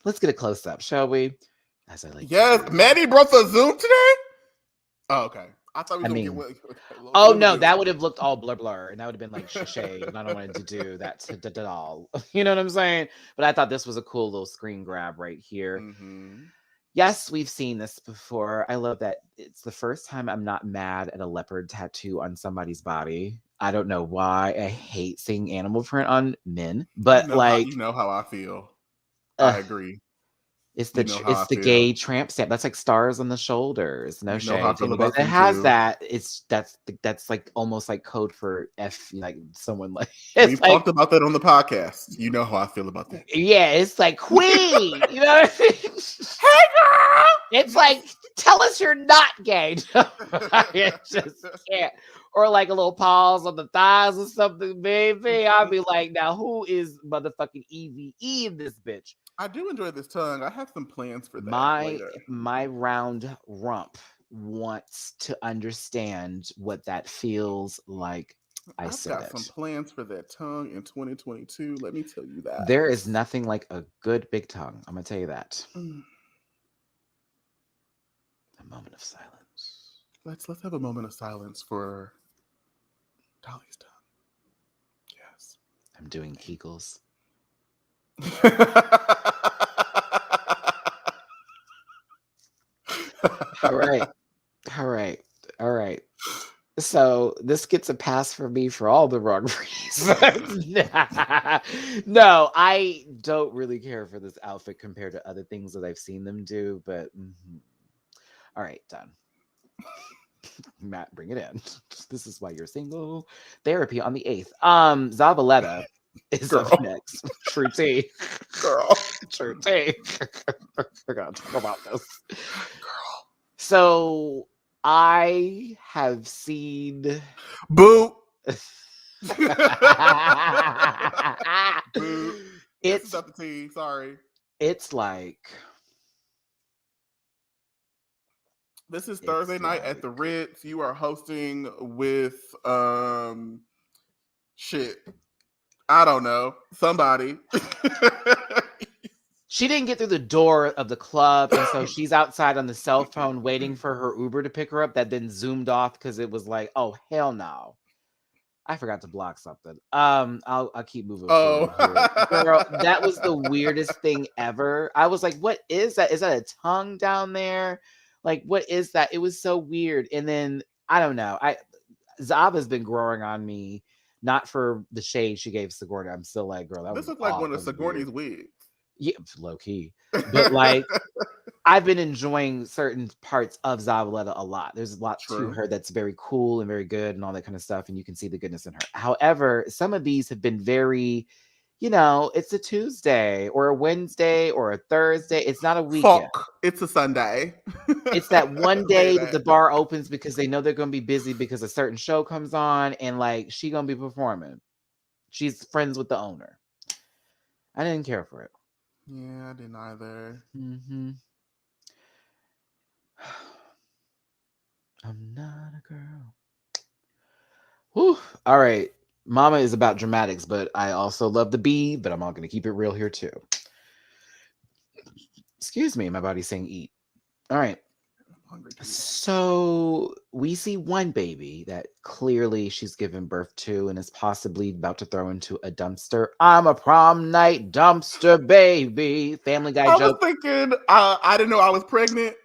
Let's get a close up, shall we? As I like. Yes, Matty brought the Zoom today. Oh, okay. I thought we were going to get. Oh no, that would have looked all blur, and that would have been like shade, and I don't want to do that at all. You know what I'm saying? But I thought this was a cool little screen grab right here. Mm-hmm. Yes, we've seen this before. I love that it's the first time I'm not mad at a leopard tattoo on somebody's body. I don't know why. I hate seeing animal print on men, but you know how I feel. I agree. It's the gay tramp stamp. That's like stars on the shoulders. No shade. It has that. That's like almost like code for F. Like someone like we've talked about that on the podcast. You know how I feel about that. Yeah, it's like queen. You know what I mean? Hey girl. It's like tell us you're not gay. I just can't. Or like a little pause on the thighs or something, baby. I'll be like, now who is motherfucking EVE in this bitch? I do enjoy this tongue. I have some plans for that. My round rump wants to understand what that feels like. I've got some plans for that tongue in 2022. Let me tell you that. There is nothing like a good big tongue. I'm gonna tell you that. A moment of silence. Let's have a moment of silence for Dolly's tongue. Yes. I'm doing Kegels. All right. So this gets a pass for me for all the wrong reasons. No, I don't really care for this outfit compared to other things that I've seen them do, but all right, done. Matt, bring it in. This is why you're single. Therapy on the 8th. Zavaleta is Girl. up next. True tea. Girl. True tea. We're gonna talk about this. Girl. So I have seen Boo. Boo. It's up the tea. Sorry. It's like this is Thursday night at the Ritz. You are hosting with shit. I don't know. Somebody. She didn't get through the door of the club, and so she's outside on the cell phone waiting for her Uber to pick her up. That then zoomed off because it was like, oh hell no. I forgot to block something. I'll keep moving forward here. Girl, that was the weirdest thing ever. I was like, what is that? Is that a tongue down there? Like, what is that? It was so weird. And then I don't know. Zava's been growing on me, not for the shade she gave Sigourney. I'm still like, girl, that this was looked like one of Sigourney's wigs. Yeah, low key. But like I've been enjoying certain parts of Zavaleta a lot. There's a lot to her that's very cool and very good and all that kind of stuff. And you can see the goodness in her. However, some of these have been very, it's a Tuesday or a Wednesday or a Thursday. It's not a weekend. Fuck. It's a Sunday. It's that one day that the bar opens because they know they're going to be busy because a certain show comes on and like she going to be performing. She's friends with the owner. I didn't care for it. Yeah, I didn't either. Mm-hmm. I'm not a girl. Whew. All right. Mama is about dramatics, but I also love the B, but I'm all going to keep it real here too. Excuse me. My body's saying eat. All right. So we see one baby that clearly she's given birth to and is possibly about to throw into a dumpster. I'm a prom night dumpster baby. Family Guy joke. I was thinking, I didn't know I was pregnant.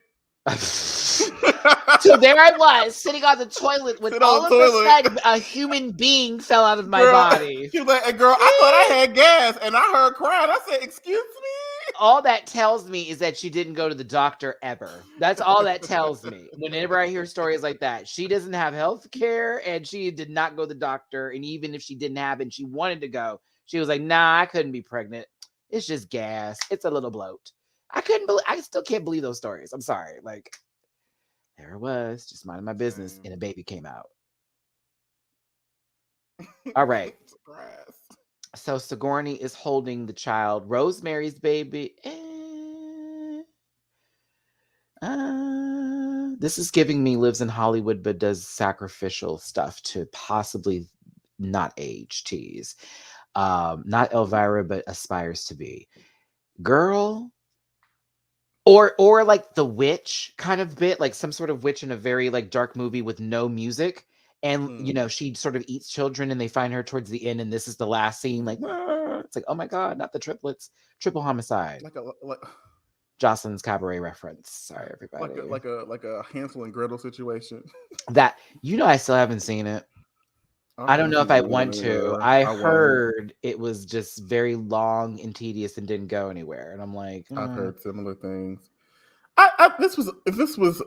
So there I was, sitting on the toilet with all of a sudden a human being fell out of my body. She was like, girl, I thought I had gas, and I heard crying. I said, excuse me? All that tells me is that she didn't go to the doctor ever. That's all that tells me. Whenever I hear stories like that, she doesn't have health care, and she did not go to the doctor. And even if she didn't have it and she wanted to go, she was like, nah, I couldn't be pregnant. It's just gas. It's a little bloat. I still can't believe those stories. I'm sorry. Like, there it was, just minding my business, and a baby came out. All right. Surprise. So Sigourney is holding the child. Rosemary's baby. This is giving me lives in Hollywood, but does sacrificial stuff to possibly not age tease. Not Elvira, but aspires to be. Girl. Or like the witch kind of bit, like some sort of witch in a very like dark movie with no music. And, she sort of eats children and they find her towards the end. And this is the last scene. Like, it's like, oh my God, not the triplets. Triple homicide. Like Jocelyn's Cabaret reference. Sorry, everybody. Like a Hansel and Gretel situation. That, I still haven't seen it. I don't know if I want to. I heard it was just very long and tedious and didn't go anywhere. And I'm like, I've heard similar things. This was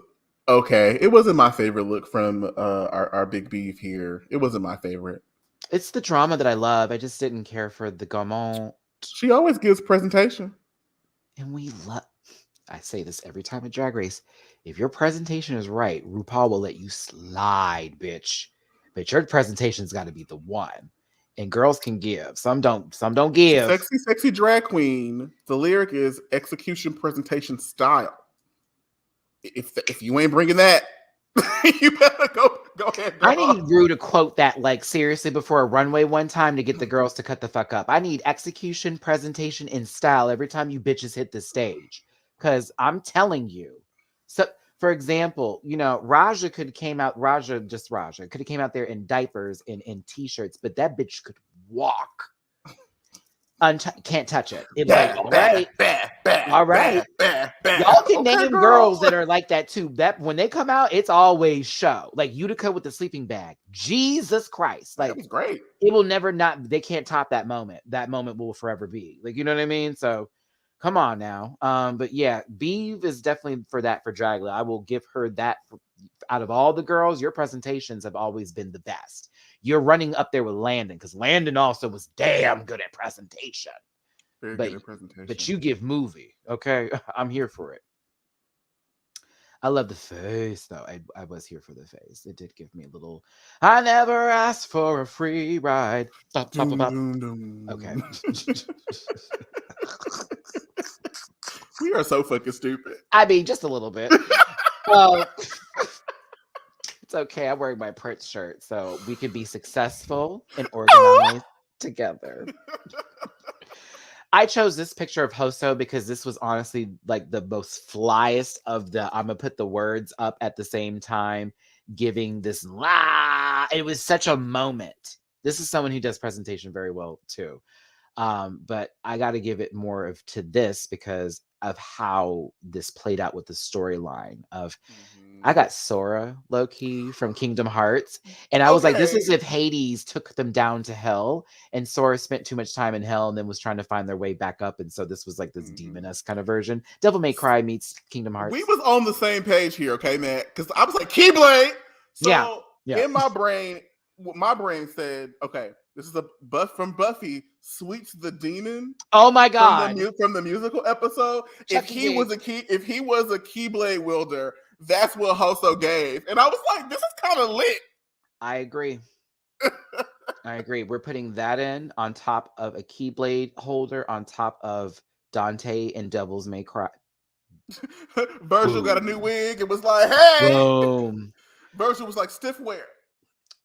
okay. It wasn't my favorite look from our big beef here. It wasn't my favorite. It's the drama that I love. I just didn't care for the gaumont. She always gives presentation. And we love, I say this every time at Drag Race. If your presentation is right, RuPaul will let you slide, bitch. But your presentation's got to be the one. And girls can give. Some don't give. Sexy drag queen. The lyric is execution presentation style. If you ain't bringing that, you better go ahead. I need Rue to quote that like seriously before a runway one time to get the girls to cut the fuck up. I need execution, presentation, and style every time you bitches hit the stage. Because I'm telling you. So, for example, Raja could have came out there in diapers and in t-shirts, but that bitch could walk. Can't touch it. It was like, all right. Y'all can Okay, name girl. girls that are like that too. That when they come out, it's always show. Like Utica with the sleeping bag. Jesus Christ. That Like was great. it will never not, they can't top that moment. That moment will forever be. Like, you know what I mean? So come on now. But yeah, Beeve is definitely for that for Dragula. I will give her that. Out of all the girls, your presentations have always been the best. You're running up there with Landon because Landon also was damn good at presentation. Very But good at presentation. but you give movie, okay? I'm here for it. I love the face though. I was here for the face. It did give me a little. I never asked for a free ride. Bop, bop, bop, bop. Okay. We are so fucking stupid. I mean, just a little bit. Well, it's okay. I'm wearing my Prince shirt, so we can be successful and organized together. I chose this picture of Hoso because this was honestly like the most flyest of the. I'm gonna put the words up at the same time, giving this la. It was such a moment. This is someone who does presentation very well too. But I got to give it more of to this because of how this played out with the storyline of. I got Sora low key from Kingdom Hearts, and I was like, "This is if Hades took them down to hell, and Sora spent too much time in hell, and then was trying to find their way back up, and so this was like this demon-esque kind of version. Devil May Cry meets Kingdom Hearts. We was on the same page here, okay, man? Because I was like Keyblade. So Yeah. in my brain said, okay, this is a buff from Buffy, Sweets the Demon. Oh my god! From the musical episode. If he was a Keyblade wielder, that's what Hoso gave. And I was like, this is kind of lit. I agree. I agree. We're putting that in on top of a Keyblade holder, on top of Dante and Devils May Cry. Virgil got a new wig. It was like, hey. Boom. Virgil was like, stiff wear.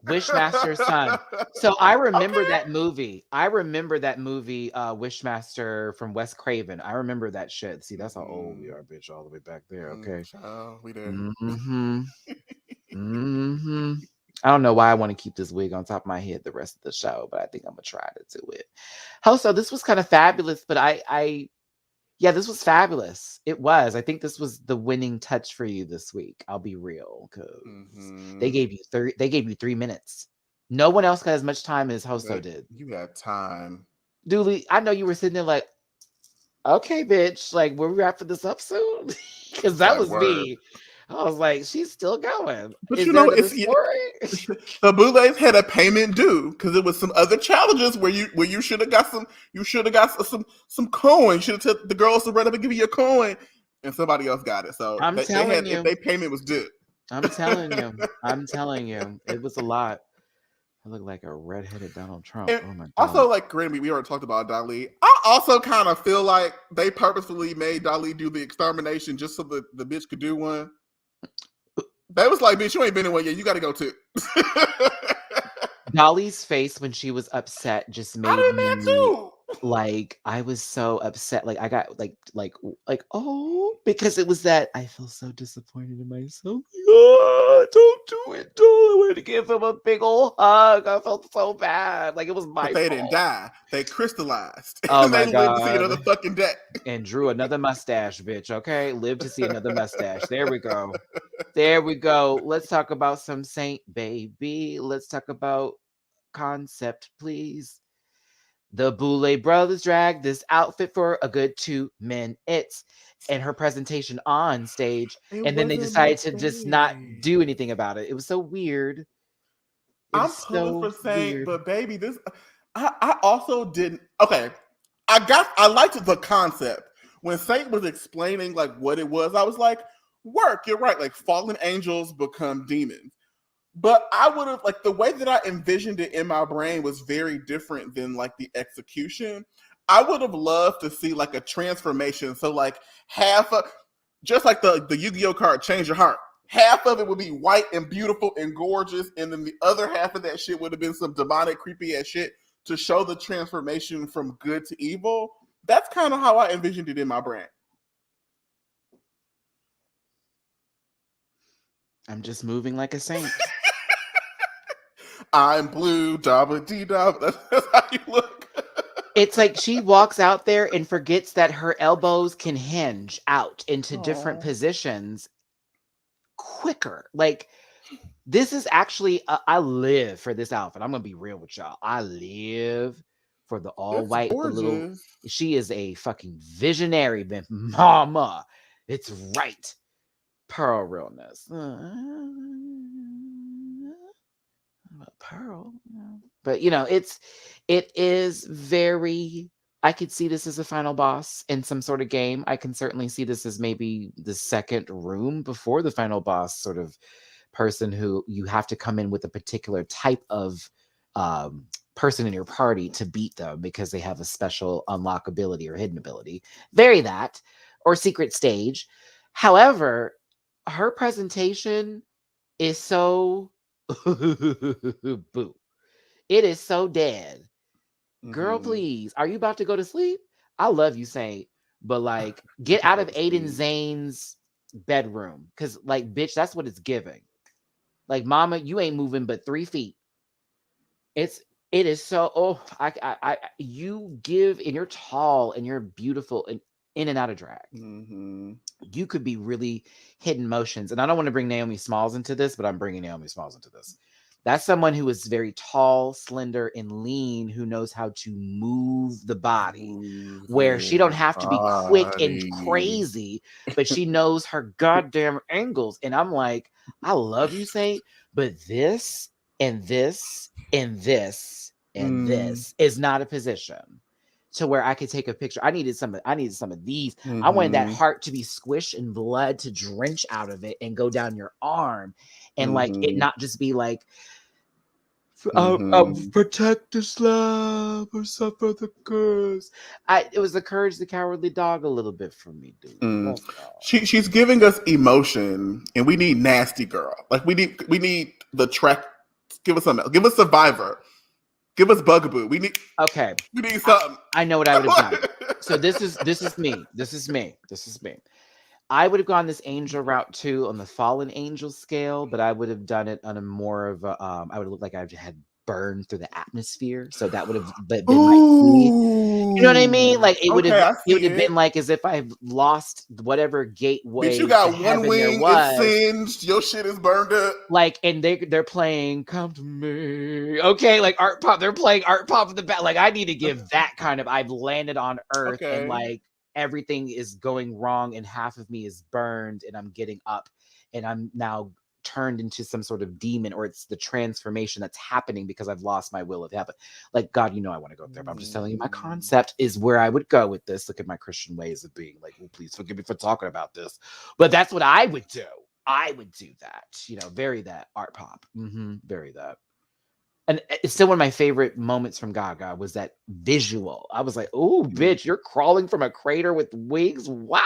Wishmaster's son. So I remember that movie. Wishmaster from Wes Craven. I remember that shit. See, that's how old we are, bitch. All the way back there. Okay. We did. I don't know why I want to keep this wig on top of my head the rest of the show, but I think I'm gonna try to do it. So this was kind of fabulous, but yeah, this was fabulous. It was. I think this was the winning touch for you this week. I'll be real, because they gave you 3 minutes. No one else got as much time as Hoso did. You had time. Dooley, I know you were sitting there like, okay, bitch, like, were we wrapping this up soon? Because that was me. I was like, she's still going. But you know, it's the Boulets had a payment due because there was some other challenges where you should have got some coin. You should have told the girls to run up and give you a coin, and somebody else got it. So their payment was due. I'm telling you, it was a lot. I look like a redheaded Donald Trump. And oh my god! Also, like granted, we already talked about Dali. I also kind of feel like they purposefully made Dali do the extermination just so the bitch could do one. That was like, bitch, you ain't been in one yet. You got to go too. Dolly's face when she was upset just made me too. Like, I was so upset. Like, I got like, oh, because it was that I feel so disappointed in myself. Oh, don't do it, I wanted to give him a big old hug. I felt so bad. Like, it was my fault. They didn't die. They crystallized. Oh and my they god. lived to see another fucking day. And drew another mustache, bitch. Okay, live to see another mustache. There we go. There we go. Let's talk about some Saint, baby. Let's talk about concept, please. The Boulay brothers dragged this outfit for a good 2 minutes and her presentation on stage. And then they decided to just not do anything about it. It was so weird. I'm pulling for Saint, but baby, this I also didn't. Okay, I liked the concept when Saint was explaining like what it was. I was like, work, you're right. Like fallen angels become demons. But I would have, like, the way that I envisioned it in my brain was very different than, like, the execution. I would have loved to see, like, a transformation. So, like, just like the Yu-Gi-Oh card, Change Your Heart. Half of it would be white and beautiful and gorgeous, and then the other half of that shit would have been some demonic, creepy-ass shit to show the transformation from good to evil. That's kind of how I envisioned it in my brain. I'm just moving like a saint. I'm blue, dabba dee dabba. That's how you look. It's like she walks out there and forgets that her elbows can hinge out into different Aw. positions quicker. Like, this is actually, I live for this outfit. I'm going to be real with y'all. I live for the all That's white with the little, gorgeous. she is a fucking visionary, mama. It's right. Pearl realness. Pearl. But it is very, I could see this as a final boss in some sort of game. I can certainly see this as maybe the second room before the final boss sort of person who you have to come in with a particular type of person in your party to beat them because they have a special unlock ability or hidden ability. Very that. Or secret stage. However, her presentation is so boo. It is so dead. Girl, Mhm. please. Are you about to go to sleep? I love you, Saint. But like, get out Go of to Aiden sleep. Zane's bedroom. Cause like, bitch, that's what it's giving. Like, mama, you ain't moving but 3 feet. It is so you give and you're tall and you're beautiful and in and out of drag. Mhm. You could be really hidden motions. And I don't want to bring Naomi Smalls into this, but I'm bringing Naomi Smalls into this. That's someone who is very tall, slender, and lean, who knows how to move the body, Move where she don't the have to be quick and body. crazy, but she knows her goddamn angles. And I'm like, I love you, Saint, but this and this and this and Mm. this is not a position to where I could take a picture. I needed some of these. I wanted that Mhm. heart to be squished and blood to drench out of it and go down your arm, and like it Mhm. not just be like Mhm. protect the slab or suffer the curse. It was the courage the cowardly dog a little bit for me, dude. Mm. That's all. She's giving us emotion, and we need nasty girl. Like we need the track. Give us something. Give us Survivor. Give us Bugaboo. Okay, We need something. I know what I would have done. So this is me. I would have gone this angel route too on the fallen angel scale, but I would have done it on a more of a I would have looked like I had burned through the atmosphere. So that would have been my key. You know what I mean? Ooh. Like Okay, I it would see have been it. like as if I've lost whatever Bitch, you gateway to got one heaven there wing, it's was. singed, your shit is burned up. Like, and they're playing "Come to Me," okay, like art pop. They're playing art pop in the back. Like, I need to give that kind of. I've landed on Earth, and Okay. like everything is going wrong, and half of me is burned, and I'm getting up, and I'm now turned into some sort of demon, or it's the transformation that's happening because I've lost my will of heaven. Like, God, I want to go there, but I'm just telling you, my concept is where I would go with this. Look at my Christian ways of being. Like, well, please forgive me for talking about this, but that's what I would do. I would do that, very that art pop. Very that. And it's still one of my favorite moments from Gaga was that visual. I was like, oh, Mm. bitch, you're crawling from a crater with wings? What?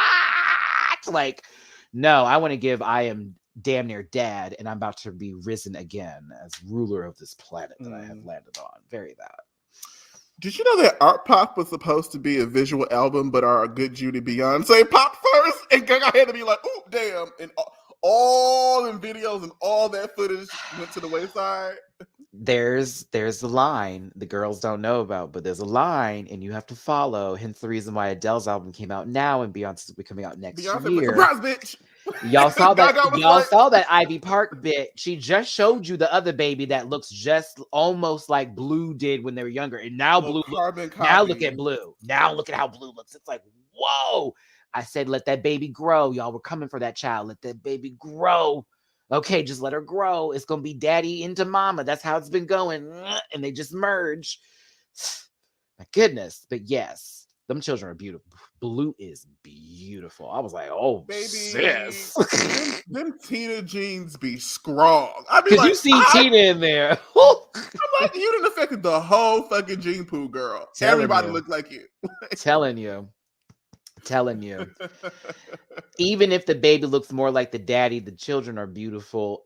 Like, no, I want to give I am damn near dead and I'm about to be risen again as ruler of this planet that I have landed on. Very that. Did you know that Art Pop was supposed to be a visual album, but our good Judy Beyonce popped first, and Gaga had to be like, "Oh, damn!" And all the videos and all that footage went to the wayside. There's the line the girls don't know about, but there's a line and you have to follow. Hence the reason why Adele's album came out now and Beyonce's will be coming out next Beyonce was year. surprise, bitch. Y'all saw that. Gaga was Y'all like, saw that Ivy Park bit. She just showed you the other baby that looks just almost like Blue did when they were younger, and now little carbon now look at copy. Blue. Now look at how Blue looks. It's like, whoa! I said, let that baby grow. Y'all were coming for that child. Let that baby grow. Okay, just let her grow. It's gonna be daddy into mama. That's how it's been going, and they just merge. My goodness, but yes, them children are beautiful. Blue is beautiful. I was like, oh, Baby, sis. them Tina jeans be strong. I be Because like, you see Tina in there. I'm like, you done affected the whole fucking gene pool, girl. Telling Everybody you. looked like you. Telling you. Telling you. Even if the baby looks more like the daddy, the children are beautiful.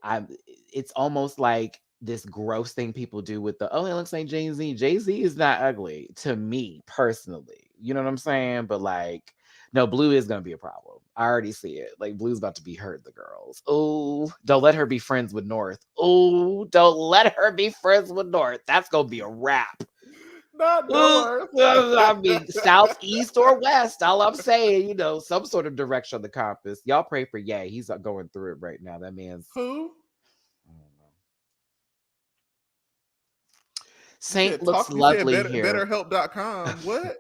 It's almost like this gross thing people do with it looks like Jay-Z. Jay-Z is not ugly to me personally. You know what I'm saying? But like, no, Blue is gonna be a problem. I already see it. Like, Blue's about to be hurt the girls. Oh, don't let her be friends with North. Oh, don't let her be friends with North. That's gonna be a wrap. Not north. I mean, south, east, or west. All I'm saying, some sort of direction on the compass. Y'all pray for Ye. He's going through it right now. That man's. Who? I don't know. Saint looks lovely here. BetterHelp.com. What?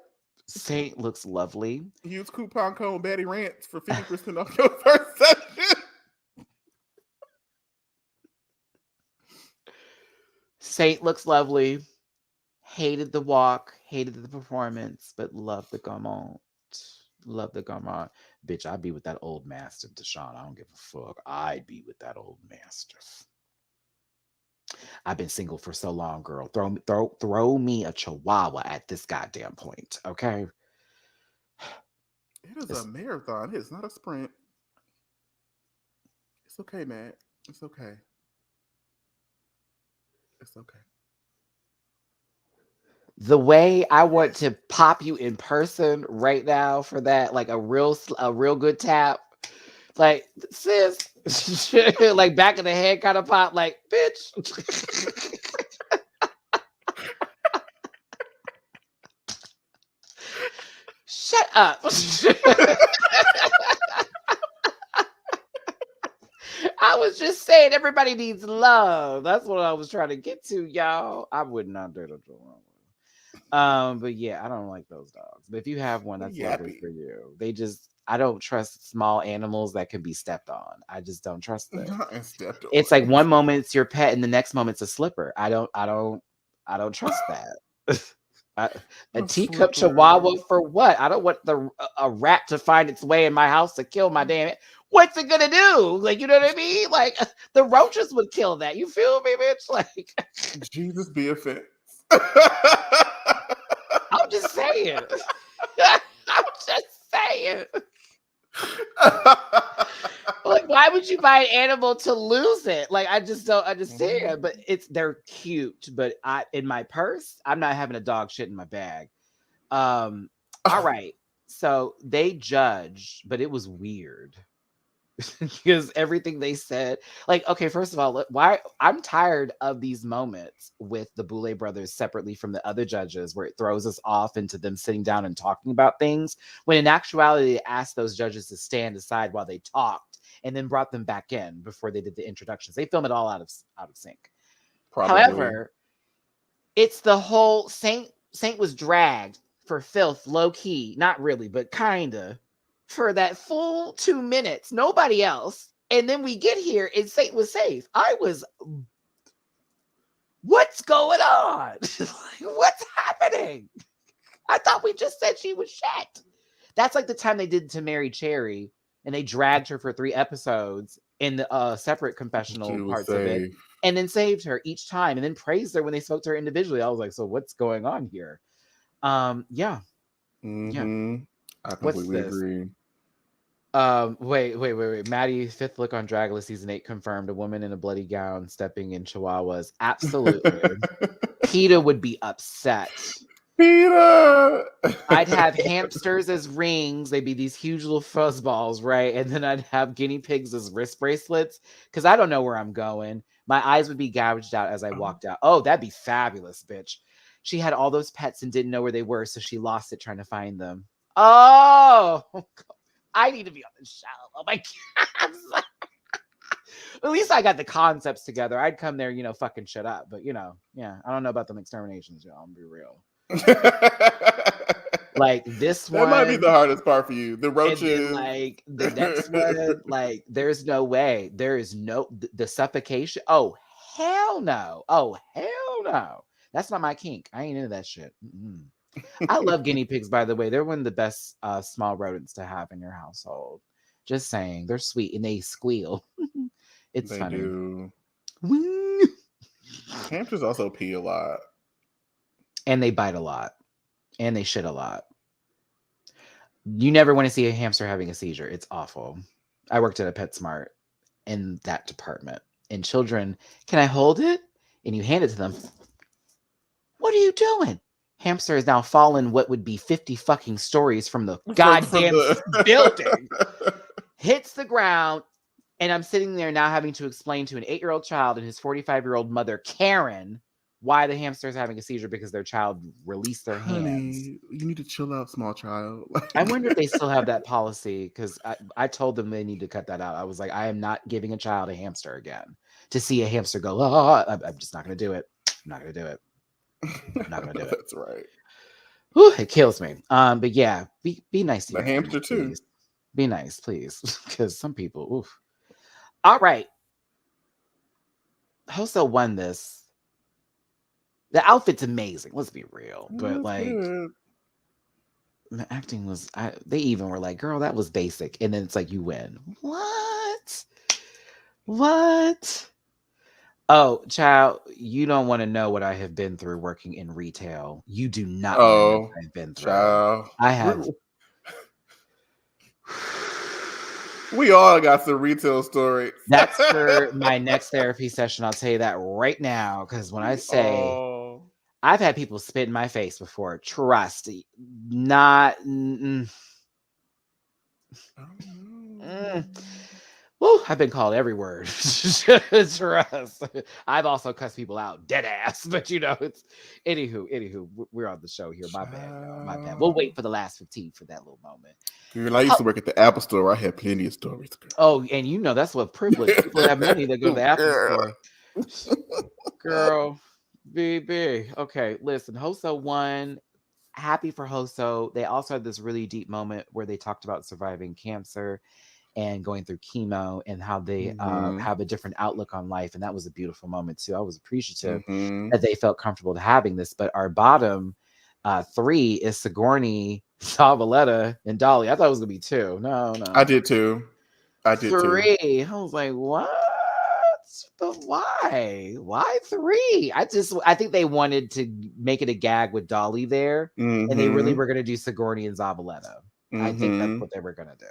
Saint looks lovely. Use coupon code Matty Rants for 50% off your first session. Saint looks lovely. Hated the walk, hated the performance, but loved the garment. Love the garment. Bitch, I'd be with that old mastiff, Deshaun. I don't give a fuck. I'd be with that old mastiff. I've been single for so long, girl. Throw me a chihuahua at this goddamn point, okay? It is a marathon. It's not a sprint. It's okay, Matt. It's okay. It's okay. The way I want to pop you in person right now for that, like a real good tap, like sis, like back of the head kind of pop, like bitch. Shut up. I was just saying everybody needs love. That's what I was trying to get to, y'all. I would not dare to join. But yeah, I don't like those dogs. But if you have one, that's lovely for you. I don't trust small animals that can be stepped on. I just don't trust them. It's like one moment it's your pet and the next moment it's a slipper. I don't trust that. A teacup chihuahua for what? I don't want a rat to find its way in my house to kill my damn it. What's it gonna do? Like, you know what I mean? Like the roaches would kill that. You feel me, bitch? Like Jesus be offense. I'm just saying. I'm just saying. Like, why would you buy an animal to lose it? Like, I just don't understand. But they're cute. But in my purse, I'm not having a dog shit in my bag. All right. So they judged, but it was weird. Because everything they said, like, okay, first of all, why I'm tired of these moments with the Boulay brothers separately from the other judges where it throws us off into them sitting down and talking about things, when in actuality they asked those judges to stand aside while they talked and then brought them back in before they did the introductions. They film it all out of sync. Probably. However, it's the whole Saint was dragged for filth, low key, not really, but kinda, for that full 2 minutes, nobody else. And then we get here and Saint was safe. What's going on? What's happening? I thought we just said she was shit. That's like the time they did to Mary Cherry and they dragged her for 3 episodes in the separate confessional parts of it and then saved her each time and then praised her when they spoke to her individually. I was like, so what's going on here? Yeah. Mm-hmm. Yeah. I completely agree. Wait. Matty, 5th look on Dragula season 8 confirmed. A woman in a bloody gown stepping in chihuahuas. Absolutely. PETA would be upset. PETA! I'd have hamsters as rings. They'd be these huge little fuzzballs, right? And then I'd have guinea pigs as wrist bracelets because I don't know where I'm going. My eyes would be gouged out as I walked out. Oh, that'd be fabulous, bitch. She had all those pets and didn't know where they were, so she lost it trying to find them. Oh, I need to be on the show. Oh my God. At least I got the concepts together. I'd come there, fucking shut up. But, yeah, I don't know about them exterminations, y'all. I'm gonna be real. Like this one. That might be the hardest part for you. The roaches. Then, like the next one, like there's no way. There is the suffocation. Oh, hell no. Oh, hell no. That's not my kink. I ain't into that shit. Mm-mm. I love guinea pigs, by the way. They're one of the best small rodents to have in your household. Just saying. They're sweet and they squeal. It's funny. They do. Hamsters also pee a lot. And they bite a lot. And they shit a lot. You never want to see a hamster having a seizure. It's awful. I worked at a PetSmart in that department. And children, can I hold it? And you hand it to them. What are you doing? Hamster has now fallen what would be 50 fucking stories from the goddamn building. Hits the ground. And I'm sitting there now having to explain to an 8-year-old child and his 45-year-old mother, Karen, why the hamster is having a seizure because their child released their hands. Honey, you need to chill out, small child. I wonder if they still have that policy, because I told them they need to cut that out. I was like, I am not giving a child a hamster again. To see a hamster go, I'm just not going to do it. I'm not going to do it. I'm not going to do it. That's right. Whew, it kills me. But yeah, be nice to The your hamster friends, too. please. Be nice, please, because some people. Oof. All right. Hoso won this. The outfit's amazing. Let's be real, but like Good. the acting was. They even were like, "Girl, that was basic," and then it's like, "You win." What? What? Oh, child, you don't want to know what I have been through working in retail. You do not want to know what I've been through. Child. I have. We all got some retail stories. That's for my next therapy session. I'll tell you that right now, because when I say I've had people spit in my face before, trust, not. Woo, I've been called every word. Trust. I've also cussed people out, dead ass. But it's anywho. We're on the show here. My bad, y'all. My bad. We'll wait for the last 15 for that little moment. Girl, I used to work at the Apple Store. I had plenty of stories. Girl. Oh, and that's what privilege. People have money that go to the Apple Store. Girl, baby. Okay, listen. Hoso won. Happy for Hoso. They also had this really deep moment where they talked about surviving cancer and going through chemo and how they have a different outlook on life. And that was a beautiful moment too. I was appreciative that they felt comfortable to having this. But our bottom 3 is Sigourney, Zavaleta, and Dolly. I thought it was gonna be 2. No. I did too. 3. I was like, what? But why? Why 3? I think they wanted to make it a gag with Dolly there, and they really were gonna do Sigourney and Zavaleta. I think that's what they were gonna do.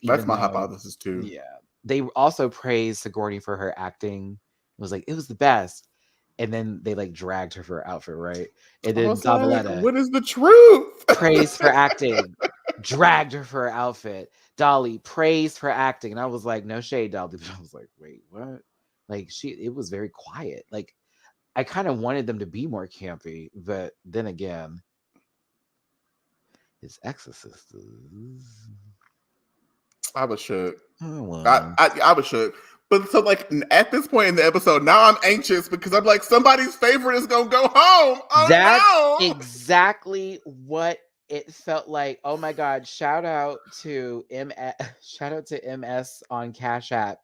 That's my hypothesis too. Yeah. They also praised Sigourney for her acting. It was like, it was the best. And then they like dragged her for her outfit, right? And then Zavaleta, what is the truth? Praised for acting, dragged her for her outfit. Dolly praised for acting. And I was like, no shade, Dolly. But I was like, wait, what? Like it was very quiet. Like I kind of wanted them to be more campy, but then again, it's Exosisters. I was shook. Oh, well. I was shook. But so like at this point in the episode, now I'm anxious because I'm like, somebody's favorite is gonna go home. Oh, that's exactly what it felt like. Oh my God! Shout out to MS on Cash App.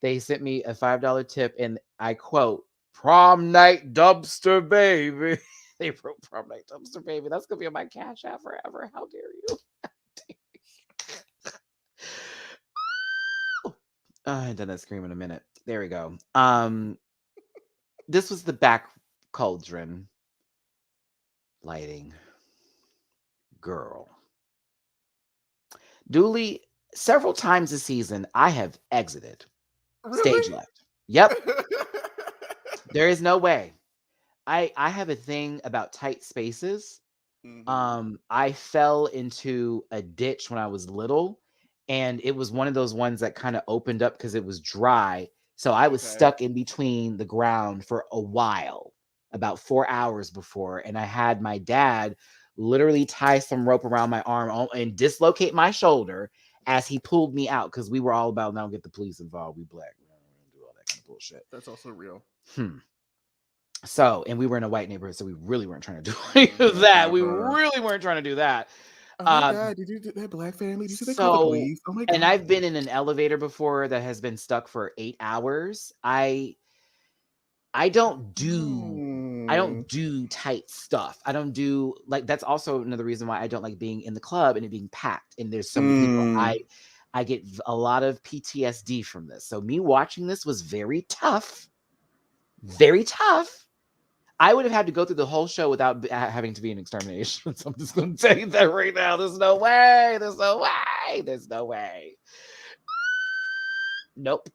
They sent me a $5 tip, and I quote, "Prom night dumpster baby." They wrote "Prom night dumpster baby." That's gonna be on my Cash App forever. How dare you? I haven't done that scream in a minute. There we go. This was the back cauldron lighting. Girl. Duly, several times this season, I have exited. Really? Stage left. Yep. There is no way. I have a thing about tight spaces. I fell into a ditch when I was little, and it was one of those ones that kind of opened up because it was dry. So I was stuck in between the ground for a while, about 4 hours before, and I had my dad literally tie some rope around my arm and dislocate my shoulder as he pulled me out, because we were all about, now get the police involved. We black. We don't do all that kind of bullshit. That's also real. So, and we were in a white neighborhood, so we really weren't trying to do any of that. We really weren't trying to do that. Oh my God, did you do that black family? Did you see they call the police? Oh my God. And I've been in an elevator before that has been stuck for 8 hours. I don't do tight stuff. I don't do, like, that's also another reason why I don't like being in the club and it being packed. And there's so many people. I get a lot of PTSD from this. So me watching this was very tough. Very tough. I would have had to go through the whole show without having to be in Extermination. So I'm just going to tell you that right now. There's no way. There's no way. There's no way. Nope.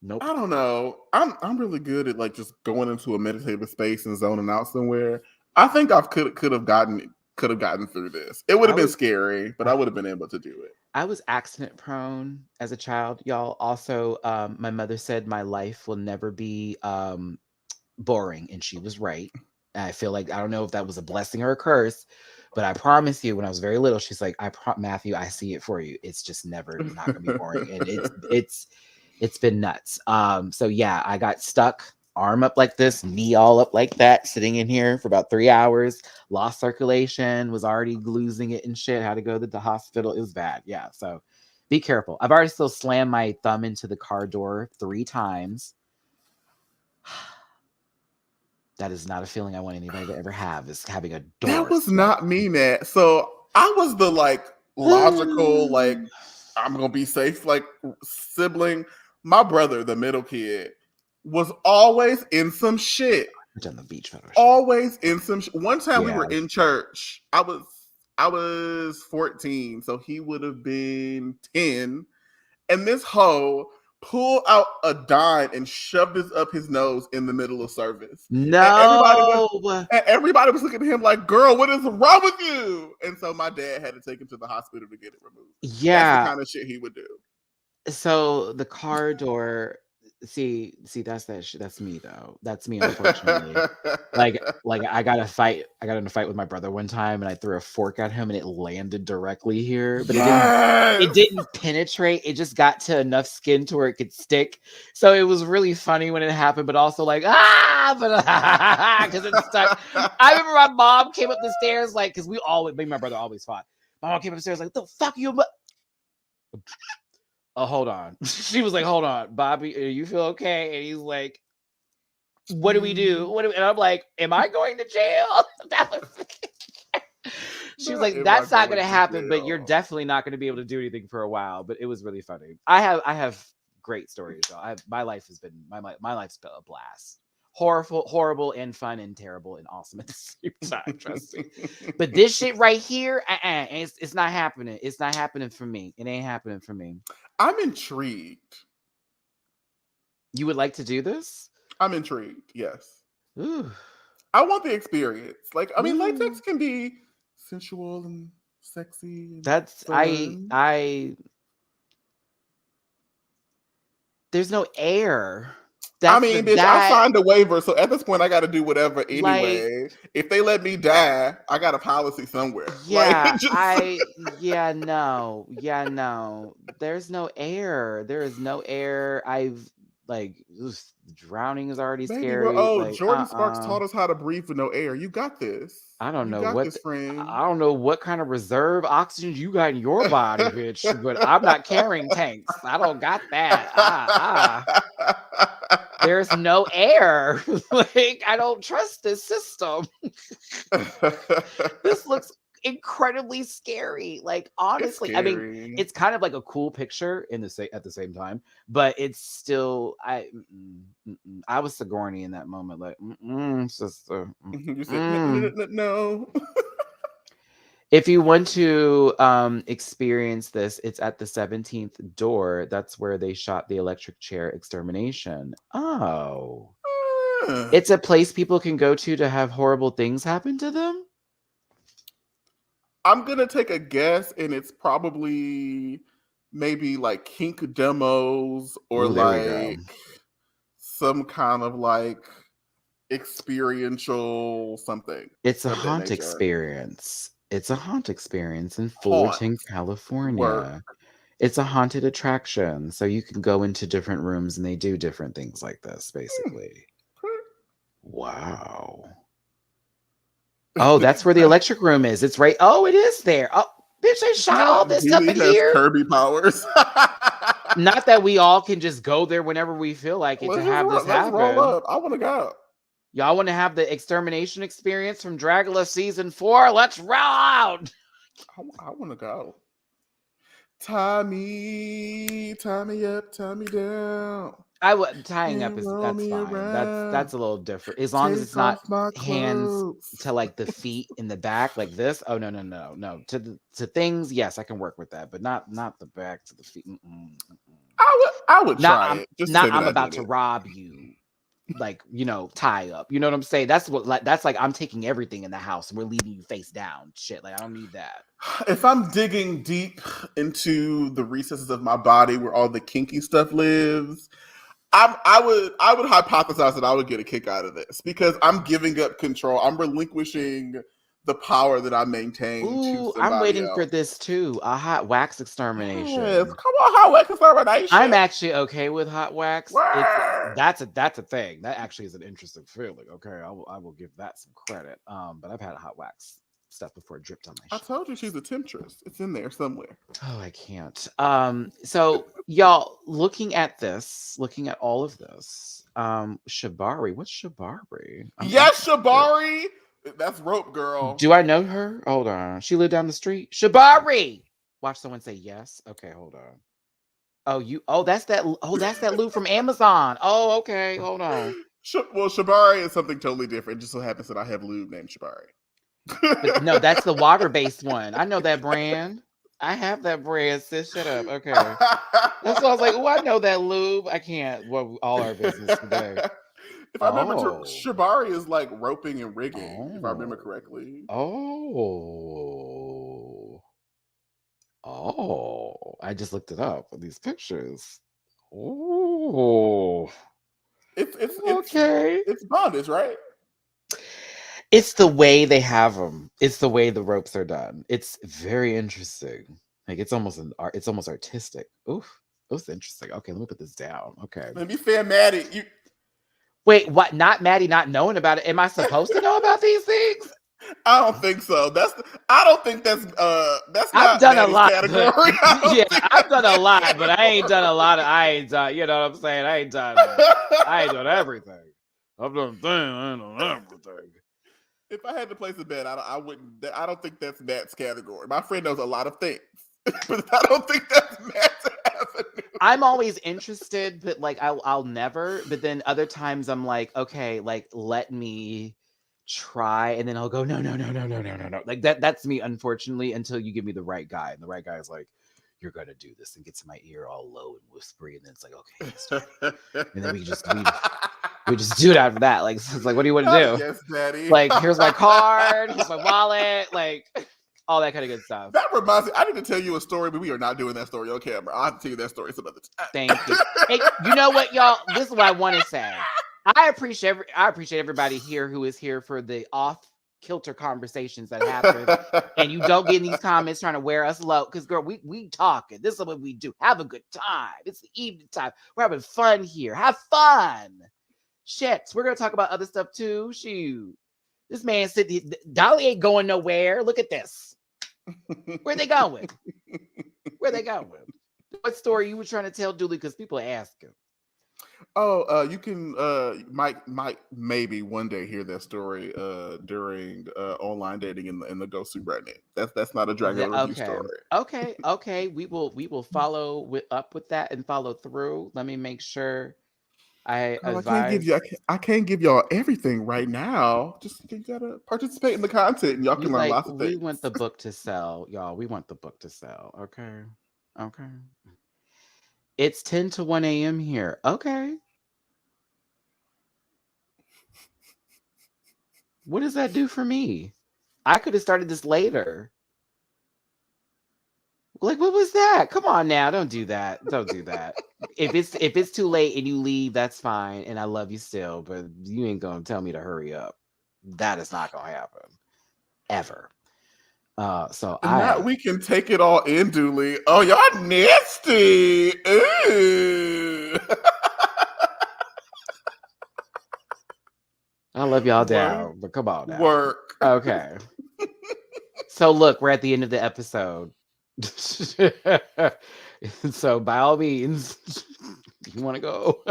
Nope. I don't know. I'm really good at like just going into a meditative space and zoning out somewhere. I think I could have could have gotten through this. It would have been scary, but I would have been able to do it. I was accident prone as a child, y'all. Also, my mother said my life will never be boring, and she was right. I feel like I don't know if that was a blessing or a curse, but I promise you, when I was very little, she's like, Matthew, I see it for you. It's just never not gonna be boring, and it's been nuts. So yeah, I got stuck, arm up like this, knee all up like that, sitting in here for about 3 hours, lost circulation, was already losing it and shit, had to go to the hospital. It was bad. Yeah, so be careful. I've already still slammed my thumb into the car door 3 times. That is not a feeling I want anybody to ever have, is having a door. That was not me, man. So I was the like logical, like, I'm gonna be safe, like sibling. My brother, the middle kid, was always in some shit. On the beach fellowship. Always in some shit. One time we were in church. I was 14, so he would have been 10. And this hoe pulled out a dime and shoved it up his nose in the middle of service. No. And everybody was looking at him like, girl, what is wrong with you? And so my dad had to take him to the hospital to get it removed. Yeah. That's the kind of shit he would do. So the car door, see, that's me though. That's me, unfortunately. like I got in a fight with my brother one time, and I threw a fork at him and it landed directly here, but it didn't penetrate. It just got to enough skin to where it could stick. So it was really funny when it happened, but also like, because it stuck. I remember my mom came up the stairs, like, because me and my brother always fought. My mom came upstairs like, "The fuck you?" Oh, hold on. She was like, "Hold on, Bobby, you feel okay?" And he's like, "What do we do?" And I'm like, "Am I going to jail?" She was like, "That's not going to happen, but you're definitely not going to be able to do anything for a while." But it was really funny. I have great stories though. My life's been a blast. Horrible and fun and terrible and awesome at the same time, trust me. But this shit right here, it's not happening. It's not happening for me. It ain't happening for me. I'm intrigued. You would like to do this? I'm intrigued, yes. Ooh. I want the experience. Like, I mean, latex can be sensual and sexy. And that's fun. There's no air. Bitch, I signed a waiver, so at this point I got to do whatever anyway. Like, if they let me die, I got a policy somewhere. Yeah, no. There's no air. There is no air. Drowning is already scary. Jordan Sparks taught us how to breathe with no air. You got this. I don't know what kind of reserve oxygen you got in your body, bitch. But I'm not carrying tanks. I don't got that. There's no air. Like, I don't trust this system. This looks incredibly scary. Like, honestly, I mean, it's kind of like a cool picture at the same time, but it's still I was Sigourney in that moment. Like, sister. You said no. If you want to experience this, it's at the 17th door. That's where they shot the electric chair Extermination. Oh. It's a place people can go to have horrible things happen to them? I'm going to take a guess, and it's probably maybe like kink demos or like some kind of like experiential something. It's a haunt experience. It's a haunt experience in Fullerton, California. It's a haunted attraction. So you can go into different rooms and they do different things like this, basically. Wow. Oh, that's where the electric room is. It's right. Oh, it is there. Oh, bitch, they shot all this stuff in here. Kirby powers. Not that we all can just go there whenever we feel like it to have this happen. Let's roll up. I want to go. Y'all want to have the Extermination experience from Dragula season 4? Let's roll out. I want to go. Tie me up, tie me down. Tying up that's fine. That's a little different. As long as it's not hands to like the feet in the back like this. Oh no. To things, yes, I can work with that, but not the back to the feet. I would try it. I'm about to rob you. like, tie up. You know what I'm saying? That's like I'm taking everything in the house and we're leaving you face down. Shit, like I don't need that. If I'm digging deep into the recesses of my body where all the kinky stuff lives, I would hypothesize that I would get a kick out of this because I'm giving up control. I'm relinquishing the power that I maintain to Ooh, somebody I'm waiting for else. this too. A hot wax Yes, extermination. come on, how wet extermination? I'm actually okay with hot wax. Word. That's a thing. That actually is an interesting feeling. Okay, I will give that some credit. But I've had hot wax stuff before it dripped on my I shit. told you she's a temptress. It's in there somewhere. Oh, I can't. So y'all looking at all of this, Shibari, what's Shibari? Yes, Shabari. That's rope, girl. Do I know her? Hold on. She lived down the street. Shibari. Watch someone say yes. Okay, hold on. That's that loot from Amazon. Oh, okay. Hold on. Well, Shabari is something totally different. It just so happens that I have lube named Shabari. But no, that's the water-based one. I know that brand. I have that brand, sis. Shut up. Okay. That's why I was like, oh, I know that lube. I can't. Well, all our business today. If I remember, Shabari is like roping and rigging, if I remember correctly. Oh, I just looked it up with these pictures. Oh, It's okay. It's bondage, right? It's the way they have them. It's the way the ropes are done. It's very interesting. Like it's almost artistic. Oof, that's interesting. Okay, let me put this down. Okay. Let me fair Matty. Wait, what? Not Matty not knowing about it. Am I supposed to know about these things? I don't think so. I don't think that's I've done a lot. category. I've done a lot, but I ain't done a lot. I ain't done. You know what I'm saying? I ain't done everything. I've done things. I ain't done everything. If I had to place a bet, I wouldn't. I don't think that's Matt's category. My friend knows a lot of things, but I don't think that's Matt's avenue. I'm always interested, but like I'll never. But then other times I'm like, okay, like let me try, and then I'll go, no. Like that's me, unfortunately, until you give me the right guy, and the right guy is like, you're gonna do this, and gets in my ear all low and whispery, and then it's like, okay, and then we just do it after that. Like it's like, what do you want to do? Yes, Daddy. Like here's my card, here's my wallet, like all that kind of good stuff. That reminds me, I need to tell you a story, but we are not doing that story on camera. I'll have to tell you that story some other time. Thank you. Hey, you know what, y'all? This is what I want to say. I appreciate everybody here who is here for the off-kilter conversations that happen, and you don't get in these comments trying to wear us low. Because girl, we talking. This is what we do. Have a good time. It's the evening time. We're having fun here. Have fun. Shit, we're gonna talk about other stuff too. Shoot, this man said Dolly ain't going nowhere. Look at this. Where they going? Where they going? What story you were trying to tell, Dooley? Because people are asking. Oh, you can might maybe one day hear that story during online dating in the Go subreddit. That's not a Dragula review story. Okay. We will follow up with that and follow through. Let me make sure I can't give y'all everything right now. Just you gotta participate in the content, and y'all can learn lots of things. We want the book to sell, y'all. We want the book to sell. Okay. It's 10 to 1 a.m. here. Okay. What does that do for me? I could have started this later. Like, what was that? Come on now. Don't do that. If it's too late and you leave, that's fine. And I love you still, but you ain't gonna tell me to hurry up. That is not gonna happen. Ever. We can take it all in, Dooley. Oh, y'all nasty. Ooh. I love y'all down, but come on now. Work. Okay. So look, we're at the end of the episode. So by all means, if you want to go,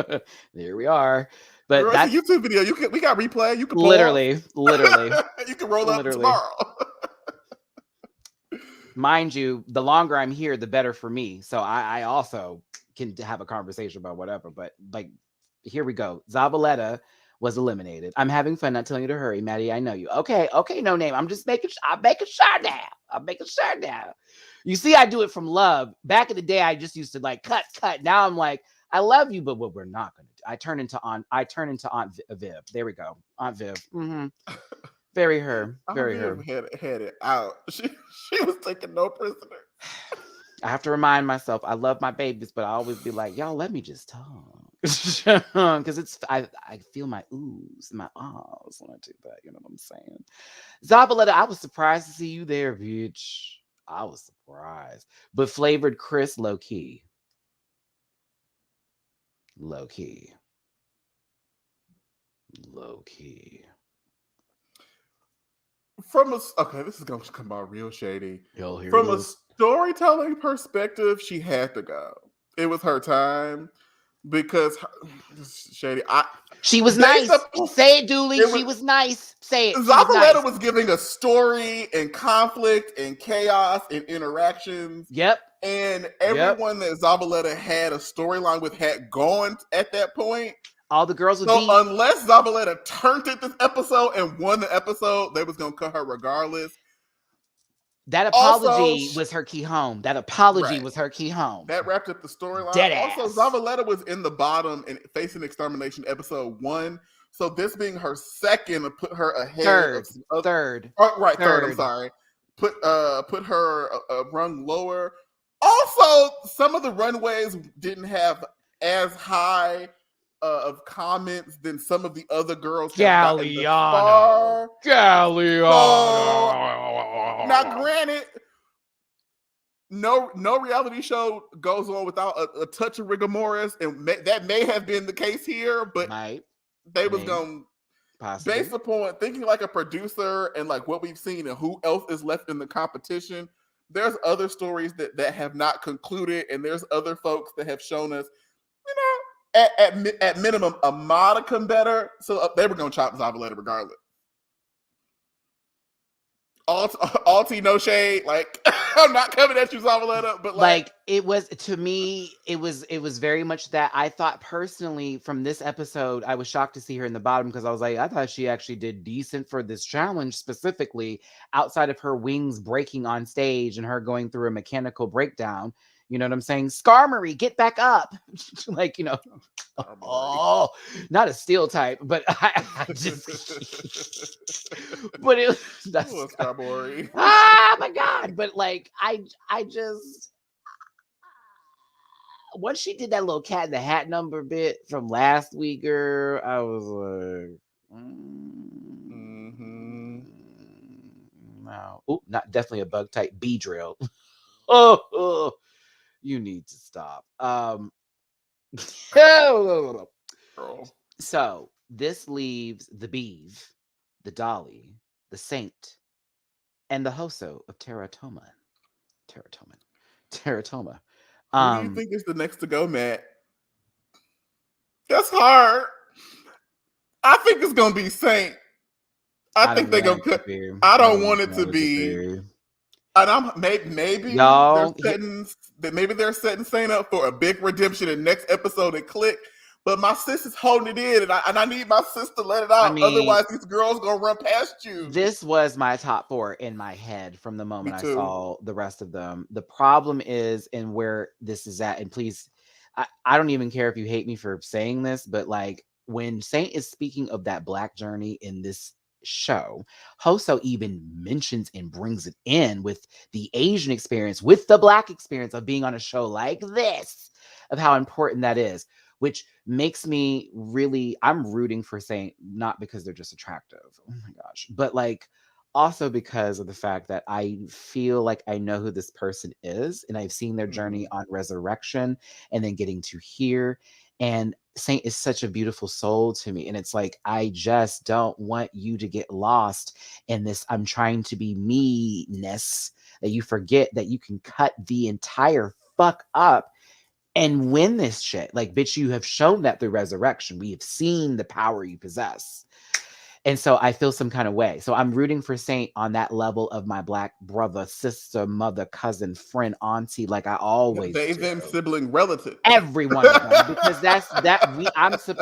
there we are. But girl, that's a YouTube video. We got replay. You can literally. You can roll up tomorrow. Mind you, the longer I'm here, the better for me. So I also can have a conversation about whatever. But like, here we go. Zabaleta was eliminated. I'm having fun, not telling you to hurry. Matty, I know you. Okay, no name. I'm making sure now. You see, I do it from love. Back in the day, I just used to like cut. Now I'm like, I love you, but what we're not going to do. I turn into Aunt Viv. There we go. Aunt Viv. Very her. Very her. Had it out. She was taking no prisoners. I have to remind myself I love my babies, but I always be like, y'all, let me just talk. Because I feel my oohs, my ahs when I do that. You know what I'm saying? Zabaleta, I was surprised to see you there, bitch. I was surprised. But flavored Chris, low key. Low key. Low key. Okay, this is gonna come out real shady. Yo, From a storytelling perspective, she had to go. It was her time because shady. She was nice. Say it, Dooley. She was nice. Say it. Zabaleta was giving a story and conflict and chaos and interactions. Yep. And everyone that Zabaleta had a storyline with had gone at that point. All the girls would so be. Unless Zabaleta turned it this episode and won the episode, they was gonna cut her regardless. That apology was her key home. That wrapped up the storyline. Deadass. Also, Zabaleta was in the bottom and facing Extermination episode 1. So this being her second put her ahead third. I'm sorry. Put her a rung lower. Also, some of the runways didn't have as high of comments than some of the other girls. Galliano. Now, granted, no reality show goes on without a touch of rigor mortis, and that may have been the case here, but they was going based upon thinking like a producer and like what we've seen and who else is left in the competition. There's other stories that have not concluded, and there's other folks that have shown us, at minimum, a modicum better. So they were going to chop Zabaleta regardless. All tea, no shade. Like, I'm not coming at you, Zabaleta, but like it was, to me, it was very much that. I thought personally from this episode, I was shocked to see her in the bottom because I was like, I thought she actually did decent for this challenge, specifically outside of her wings breaking on stage and her going through a mechanical breakdown. You know what I'm saying? Skarmory, get back up. Like, not a steel type, but I just, but it was Skarmory. Oh my God. But like, I just, once she did that little Cat in the Hat number bit from last week, girl, I was like, no. Oh, not definitely a bug type B drill. Oh. You need to stop. So this leaves the Beeve, the Dolly, the Saint, and the Hoso of Teratoma. Who do you think is the next to go, Matt? That's hard. I think it's gonna be Saint. I think they're gonna cut. I don't want it to be. And I'm maybe they're setting Saint up for a big redemption in next episode and click. But my sis is holding it in, and I need my sis to let it out. Otherwise, these girls gonna run past you. This was my top 4 in my head from the moment I saw the rest of them. The problem is, and where this is at, and please, I don't even care if you hate me for saying this, but like when Saint is speaking of that Black journey in this show, Hoso even mentions and brings it in with the Asian experience, with the Black experience of being on a show like this, of how important that is, which makes me really, I'm rooting for Saint, not because they're just attractive, oh my gosh, but like also because of the fact that I feel like I know who this person is, and I've seen their journey on Resurrection and then getting to here. And Saint is such a beautiful soul to me. And it's like, I just don't want you to get lost in this I'm trying to be me-ness, that you forget that you can cut the entire fuck up and win this shit. Like, bitch, you have shown that through Resurrection. We have seen the power you possess. And so I feel some kind of way. So I'm rooting for Saint on that level of my Black brother, sister, mother, cousin, friend, auntie, like I always do. Them sibling, relative. Every one of them. Because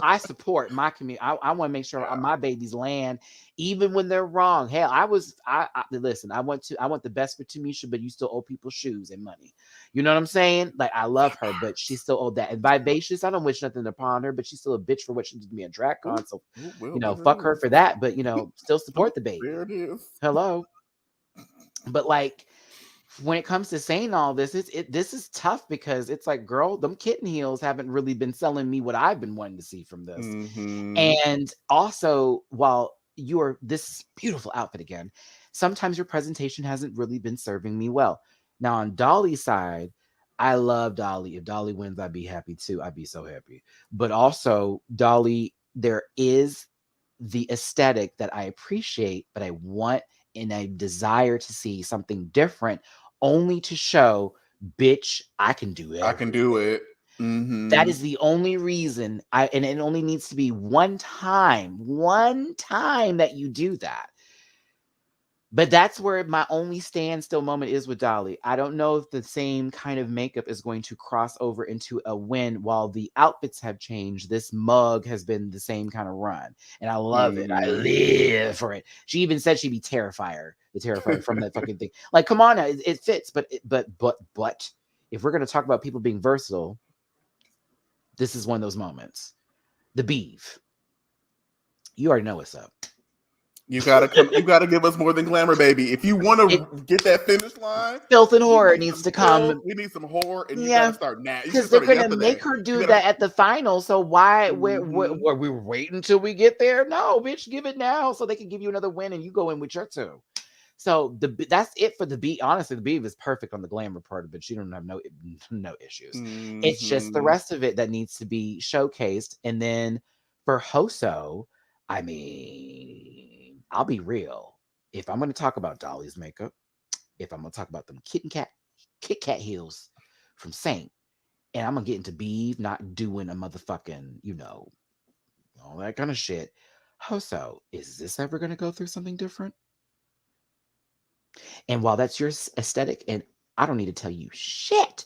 I support my community. I want to make sure my babies land even when they're wrong. Hell, I listen. I want the best for Tamisha, but you still owe people shoes and money. You know what I'm saying? Like, I love her, but she still owed that. And Vivacious, I don't wish nothing upon her, but she's still a bitch for what she did to me at DragCon. So, Well, fuck her for that. But still support the baby. there it is. Hello. But like, when it comes to saying all this, this is tough because it's like, girl, them kitten heels haven't really been selling me what I've been wanting to see from this. And also, while you're this beautiful outfit again, sometimes your presentation hasn't really been serving me well. Now, on Dolly's side, I love Dolly. If Dolly wins, I'd be happy too. I'd be so happy. But also, Dolly, there is the aesthetic that I appreciate, but I want and I desire to see something different, only to show, bitch, I can do it. I can do it. That is the only reason and it only needs to be one time that you do that. But that's where my only standstill moment is with Dolly. I don't know if the same kind of makeup is going to cross over into a win. While the outfits have changed, this mug has been the same kind of run. And I love it. I live for it. She even said she'd be the Terrifier from that fucking thing. Like, come on now, it fits. But if we're going to talk about people being versatile, this is one of those moments. The beef. You already know what's up. You gotta come. You gotta give us more than glamour, baby. If you want to get that finish line, filth and horror needs to come. We need some horror, and you gotta start now. Because they're gonna make her do that at the final. So why? Were we waiting until we get there? No, bitch, give it now so they can give you another win, and you go in with your two. So that's it for the beat. Honestly, the beat is perfect on the glamour part of it. She don't have no issues. It's just the rest of it that needs to be showcased. And then for Hoso, I mean, I'll be real. If I'm going to talk about Dolly's makeup, if I'm going to talk about them Kit Kat heels from Saint, and I'm going to get into Beeve not doing a motherfucking, all that kind of shit. Hoso, is this ever going to go through something different? And while that's your aesthetic, and I don't need to tell you shit,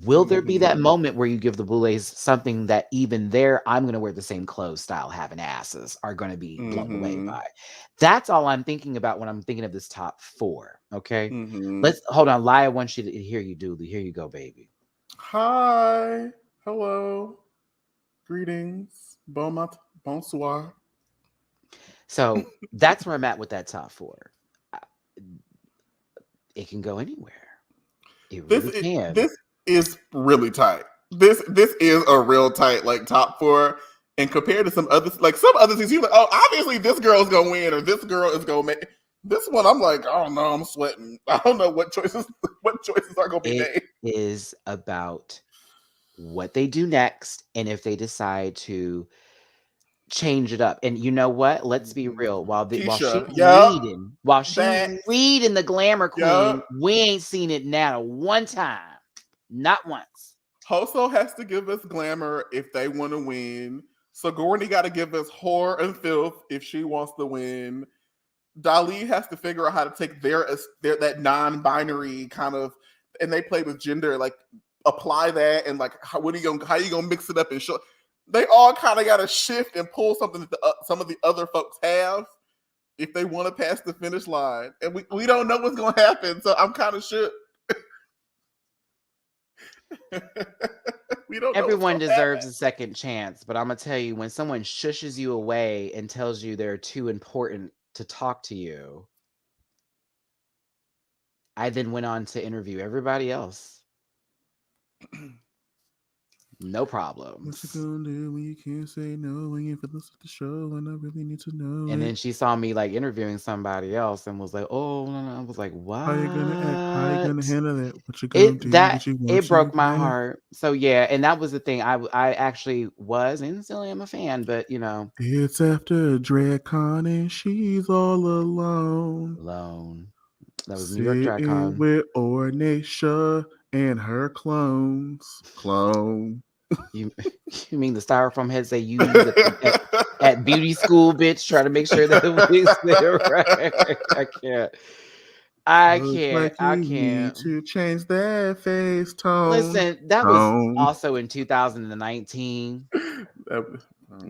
will there be that moment where you give the Boulets something that even there, I'm going to wear the same clothes style, having asses are going to be blown away by? That's all I'm thinking about when I'm thinking of this top four. Okay. Let's hold on. Laya wants you to hear you, Dooley. Here you go, baby. Hi. Hello. Greetings. Bonsoir. So that's where I'm at with that top four. It can go anywhere. It really can. This is really tight. This is a real tight top four, and compared to some others you're like, oh, obviously this girl's gonna win or this girl is gonna make this one. I'm like, oh no, I'm sweating. I don't know what choices are gonna be made. It is about what they do next, and if they decide to change it up. And you know what? Let's be real. While she's reading the Glamour Queen, we ain't seen it now one time. Not once. Hoso has to give us glamour if they want to win. Sigourney got to give us horror and filth if she wants to win. Dali has to figure out how to take their that non-binary kind of, and they play with gender, apply that, and how you gonna mix it up and show. They all kind of got to shift and pull something that some of the other folks have if they want to pass the finish line. And we don't know what's going to happen, so I'm kind of shook. Everyone deserves a second chance, but I'm going to tell you, when someone shushes you away and tells you they're too important to talk to you, I then went on to interview everybody else. No problem. What you gonna do when you can't say no, when you feel the show and I really need to know? And then she saw me interviewing somebody else and was like, oh, no. I was like, what? How you gonna act? How you gonna handle that? What you gonna do? It broke my heart. So yeah, and that was the thing. I actually was and still am a fan, but it's after DragCon and she's all alone. That was New York DragCon with Ornacia and her clones. You mean the styrofoam heads they use at beauty school, bitch? Try to make sure that the wigs there, right? I can't. Need to change that face tone. Listen, that was also in 2019.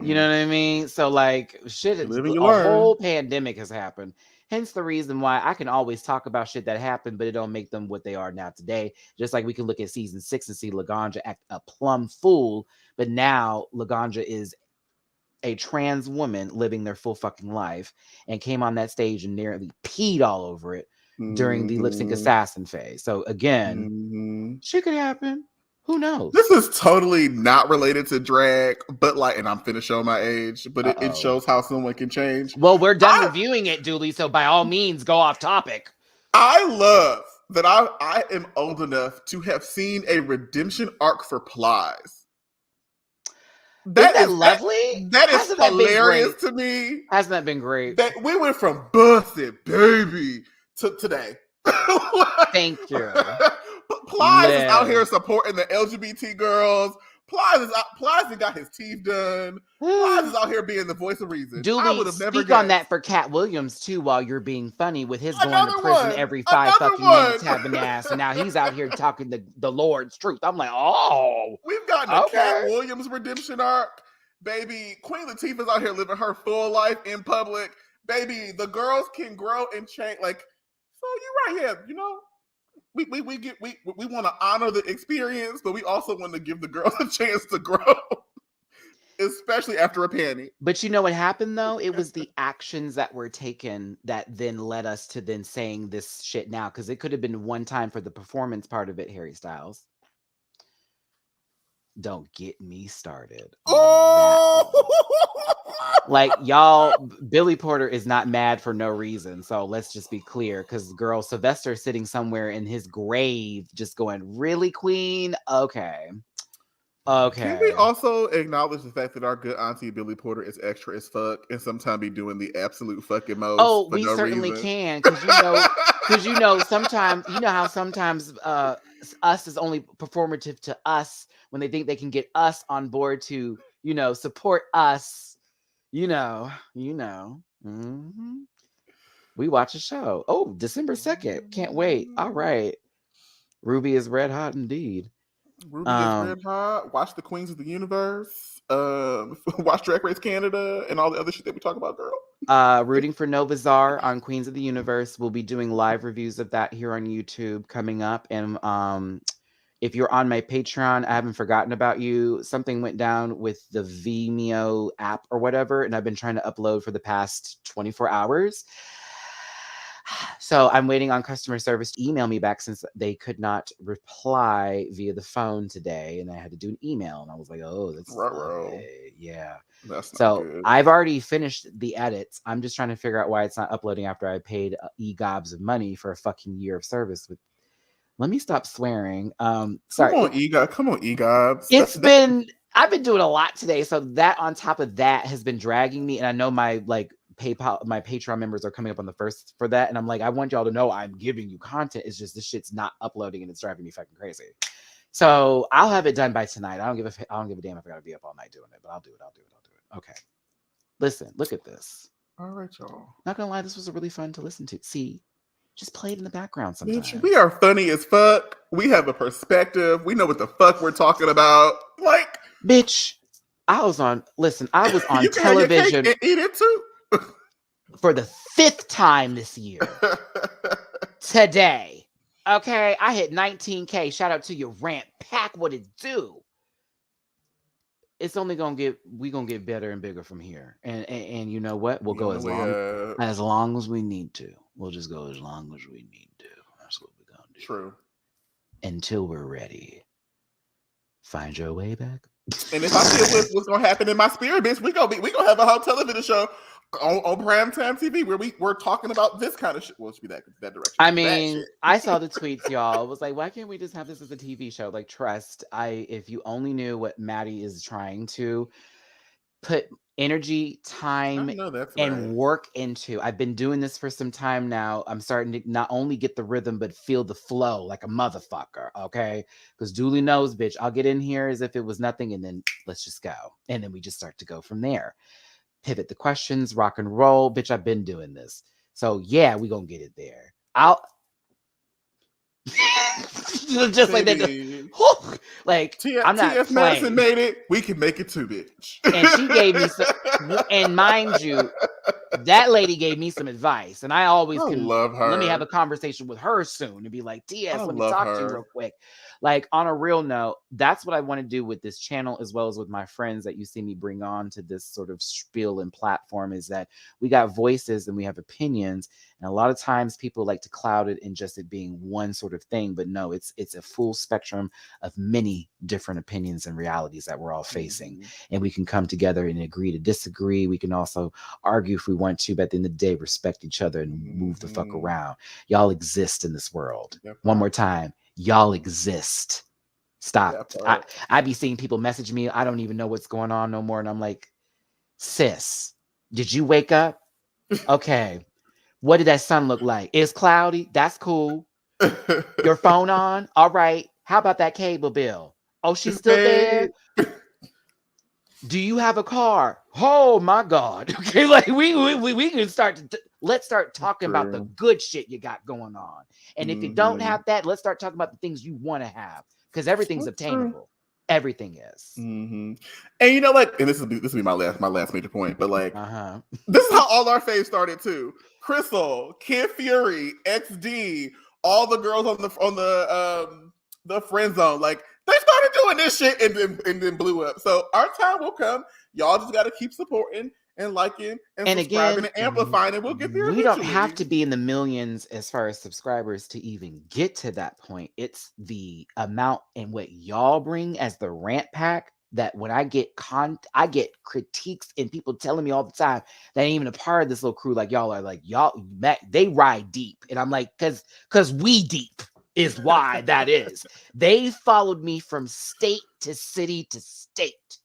You know what I mean? So like shit, You live and a you learn. whole pandemic has happened. Hence the reason why I can always talk about shit that happened, but it don't make them what they are now today. Just like we can look at season 6 and see Laganja act a plumb fool, but now Laganja is a trans woman living their full fucking life and came on that stage and nearly peed all over it during the lip sync assassin phase. So again, shit could happen. Who knows? This is totally not related to drag, but like, and I'm finna show my age, but it shows how someone can change. Well, we're done reviewing it, Dooley, so by all means, go off topic. I love that I am old enough to have seen a redemption arc for Plies. That is lovely. That is hilarious to me. Hasn't that been great? That we went from busted baby to today. Thank you. Plies is out here supporting the LGBT girls. Plies has got his teeth done. Plies is out here being the voice of reason. Dooley, I would have never speak guessed. on that for Cat Williams too, while you're being funny with his going Another to prison one. every 5 Another fucking one. minutes, having ass, and now he's out here talking the Lord's truth. I'm like, oh, we've gotten a Cat Williams redemption arc, baby. Queen Latifah's out here living her full life in public, baby. The girls can grow and change. Like, so you're right here, you know. We want to honor the experience, but we also want to give the girls a chance to grow, especially after a panty. But you know what happened though? It was the actions that were taken that then led us to then saying this shit now, because it could have been one time for the performance part of it, Harry Styles. Don't get me started. Like, y'all, Billy Porter is not mad for no reason. So let's just be clear, because girl, Sylvester is sitting somewhere in his grave just going, really, queen? Okay. Can we also acknowledge the fact that our good auntie Billy Porter is extra as fuck and sometimes be doing the absolute fucking most? Oh, we certainly can, because you know sometimes, you know how sometimes us is only performative to us when they think they can get us on board to, you know, support us. You know. Mm-hmm. We watch a show. Oh, December 2nd. Can't wait. All right. Ruby is red hot indeed. Ruby is red hot. Watch the Queens of the Universe. Watch Drag Race Canada and all the other shit that we talk about, girl. Rooting for Nova Czar on Queens of the Universe. We'll be doing live reviews of that here on YouTube coming up. And if you're on my Patreon, I haven't forgotten about you. Something went down with the Vimeo app or whatever, and I've been trying to upload for the past 24 hours. So I'm waiting on customer service to email me back since they could not reply via the phone today, and I had to do an email. And I was like, oh, that's yeah. That's so good. I've already finished the edits. I'm just trying to figure out why it's not uploading after I paid e-gobs of money for a fucking year of service with. Let me stop swearing. Sorry. Come on, EGOBs. I've been doing a lot today. So that on top of that has been dragging me. And I know my Patreon members are coming up on the first for that. And I'm like, I want y'all to know I'm giving you content. It's just this shit's not uploading and it's driving me fucking crazy. So I'll have it done by tonight. I don't give a damn if I gotta be up all night doing it, but I'll do it. Okay. Listen, look at this. All right, y'all. Not gonna lie, this was really fun to listen to. See? Just play it in the background sometimes. Bitch, we are funny as fuck. We have a perspective. We know what the fuck we're talking about. Like, bitch, I was on television. Eat it too. For the 5th time this year. Today. Okay, I hit 19K. Shout out to your rant. Pack what it do. It's only gonna get better and bigger from here. And you know what? We'll go as long as we need to. We'll just go as long as we need to. That's what we're gonna do. True. Until we're ready. Find your way back. And if I feel what's gonna happen in my spirit, bitch, we gonna have a whole television show on primetime TV where we're talking about this kind of shit. Well, it should be that direction. I mean, I saw the tweets, y'all. It was like, why can't we just have this as a TV show? Like, trust. If you only knew what Matty is trying to put energy, time, and work into. I've been doing this for some time now. I'm starting to not only get the rhythm, but feel the flow like a motherfucker, okay? Because Dooley knows, bitch, I'll get in here as if it was nothing, and then let's just go. And then we just start to go from there. Pivot the questions, rock and roll. Bitch, I've been doing this. So, yeah, we gonna get it there. Just like that. Like, I'm not T.S. Madison playing. made it. We can make it too, bitch. And she gave me some, and mind you, that lady gave me some advice, and I always I can love her. let me have a conversation with her soon and be like, TS, I let me love talk to you her. real quick. Like, on a real note, that's what I want to do with this channel, as well as with my friends that you see me bring on to this sort of spiel and platform, is that we got voices and we have opinions. And a lot of times people like to cloud it in just it being one sort of thing, but no, it's a full spectrum of many different opinions and realities that we're all facing. And we can come together and agree to disagree. We can also argue if we want to, but at the end of the day, respect each other and move the fuck around. Y'all exist in this world. One more time, y'all exist. Stop. I be seeing people message me. I don't even know what's going on no more. And I'm like, sis, did you wake up? Okay. What did that sun look like? It's cloudy. That's cool. Your phone on? All right. How about that cable bill? Oh, she's still there? Do you have a car? Oh my God. Okay, like we can start to let's start talking about the good shit you got going on. And if you don't have that, let's start talking about the things you want to have, because everything's obtainable. Everything is. And you know, like, and this will be my last major point, but like, Uh-huh. this is how all our faves started too. Crystal, Kid Fury, XD, all the girls on the friend zone, like, they started doing this shit and then blew up. So our time will come. Y'all just got to keep supporting and liking and subscribing and amplifying, and we'll get there. We don't have to be in the millions as far as subscribers to even get to that point. It's the amount and what y'all bring as the rant pack, that when I get critiques and people telling me all the time that ain't even a part of this little crew, like y'all are, like, y'all, they ride deep. And I'm like, because we deep is why that is. They followed me from state to city to state.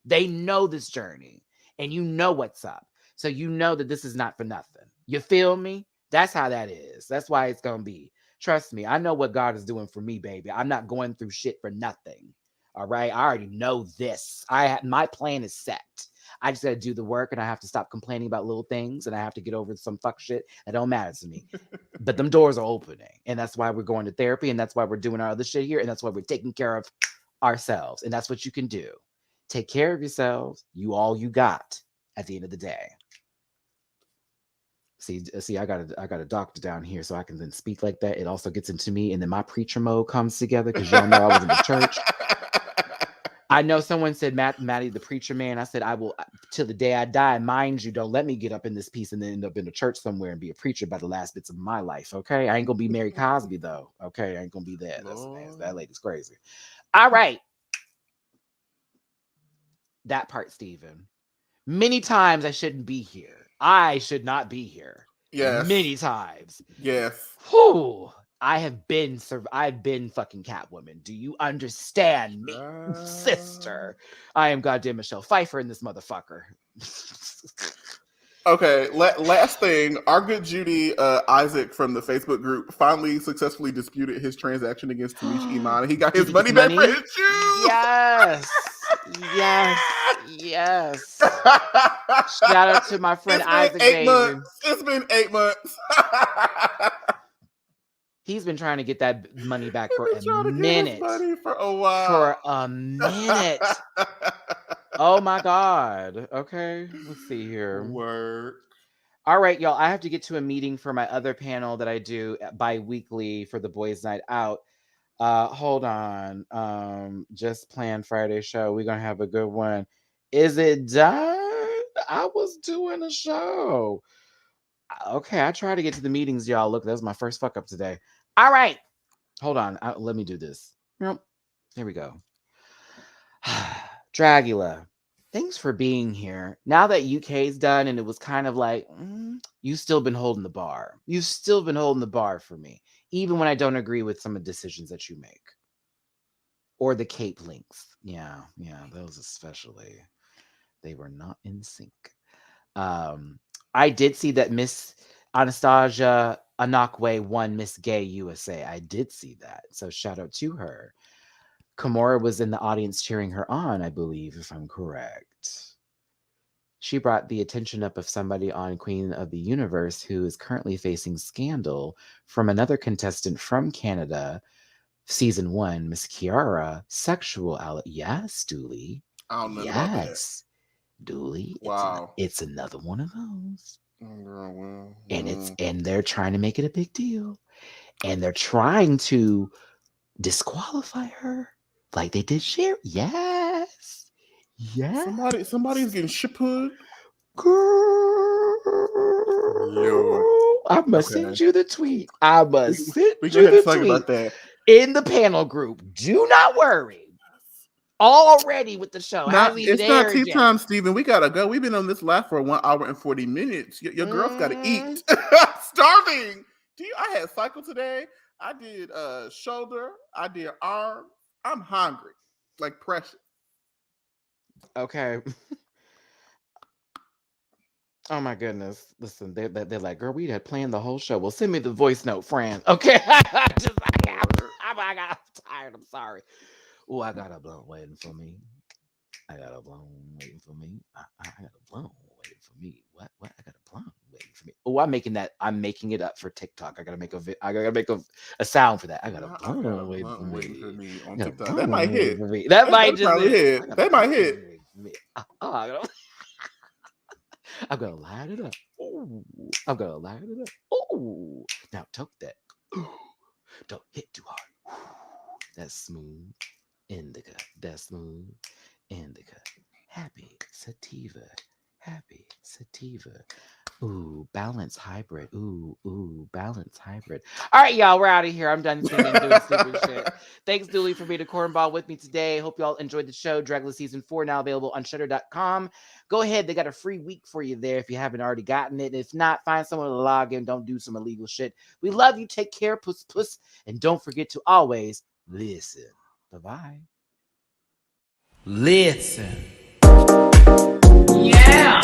They know this journey, and you know what's up. So you know that this is not for nothing. You feel me? That's how that is. That's why it's going to be. Trust me. I know what God is doing for me, baby. I'm not going through shit for nothing. All right. I already know this. My plan is set. I just got to do the work, and I have to stop complaining about little things, and I have to get over some fuck shit that don't matter to me. But them doors are opening, and that's why we're going to therapy, and that's why we're doing our other shit here, and that's why we're taking care of ourselves. And that's what you can do. Take care of yourselves. You all you got at the end of the day. See, I got a doctor down here, so I can then speak like that. It also gets into me, and then my preacher mode comes together, because y'all know I was in the church. I know someone said, Matty, the preacher man. I said, I will, till the day I die. Mind you, don't let me get up in this piece and then end up in a church somewhere and be a preacher by the last bits of my life. Okay, I ain't gonna be Mary Cosby though. Okay, I ain't gonna be that. That lady's crazy. All right. That part, Stephen. Many times I shouldn't be here. I should not be here. Yes. Many times. Yes. Whew. I've been fucking Catwoman. Do you understand me, sister? I am goddamn Michelle Pfeiffer in this motherfucker. Okay, last thing. Our good Judy Isaac from the Facebook group finally successfully disputed his transaction against Tamish Iman, and he got his money back for his shoes. Yes. Shout out to my friend Isaac, baby. It's been 8 months. He's been trying to get that money back for a minute. Money for a while. Oh my God. Okay, let's see here. Work. All right, y'all. I have to get to a meeting for my other panel that I do bi-weekly for the Boys Night Out. Hold on. Just planned Friday show. We're gonna have a good one. Is it done? I was doing a show. Okay, I try to get to the meetings, y'all. Look, that was my first fuck up today. All right. Hold on. Let me do this. Yep. There we go. Dragula, thanks for being here. Now that UK's done, and it was kind of like, you've still been holding the bar. You've still been holding the bar for me, even when I don't agree with some of the decisions that you make. Or the cape links. Yeah, those especially. They were not in sync. I did see that Miss Anastasia Anakwe won Miss Gay USA. I did see that. So shout out to her. Kimura was in the audience cheering her on, I believe, if I'm correct. She brought the attention up of somebody on Queen of the Universe who is currently facing scandal from another contestant from Canada Season 1, Miss Kiara, sexual yes, Dooley. I don't know about that. Yes, Dooley. Wow. It's another one of those. Girl, well, And they're trying to make it a big deal. And they're trying to disqualify her like they did Sherry. Yes. Somebody's getting shiphood. Girl. Yo. I must Okay. send you the tweet. I must send We you gonna the talk tweet about that. in the panel group. Do not worry. Already with the show. It's not tea time, Steven. We gotta go. We've been on this live for 1 hour and 40 minutes. Your girl's gotta eat. Starving. I had cycle today. I did shoulder. I did arm. I'm hungry. Like precious. Okay. Oh my goodness. Listen, they're like, girl, we had planned the whole show. Well, send me the voice note, friend. Okay. I'm tired. I'm sorry. Oh, I got a blunt waiting for me. I got a blunt waiting for me. I got a blunt waiting for me. What? I got a blunt waiting for me. Oh, I'm making it up for TikTok. I gotta make a sound for that. I got a blunt waiting for me on TikTok. That might hit. That might just hit. That might hit. I'm gonna line it up. Ooh, I'm gonna line it up. Ooh, now toke that. Ooh, don't hit too hard. Ooh, that's smooth. Indica. That's smooth. Indica. Happy sativa. Happy sativa. Ooh, balance hybrid. Ooh, balance hybrid. All right, y'all, we're out of here. I'm done singing and doing stupid shit. Thanks, Dooley, for being a cornball with me today. Hope y'all enjoyed the show. Dragula Season 4 now available on Shudder.com. Go ahead. They got a free week for you there if you haven't already gotten it. If not, find someone to log in. Don't do some illegal shit. We love you. Take care. Puss. And don't forget to always listen. Bye-bye. Listen. Yeah.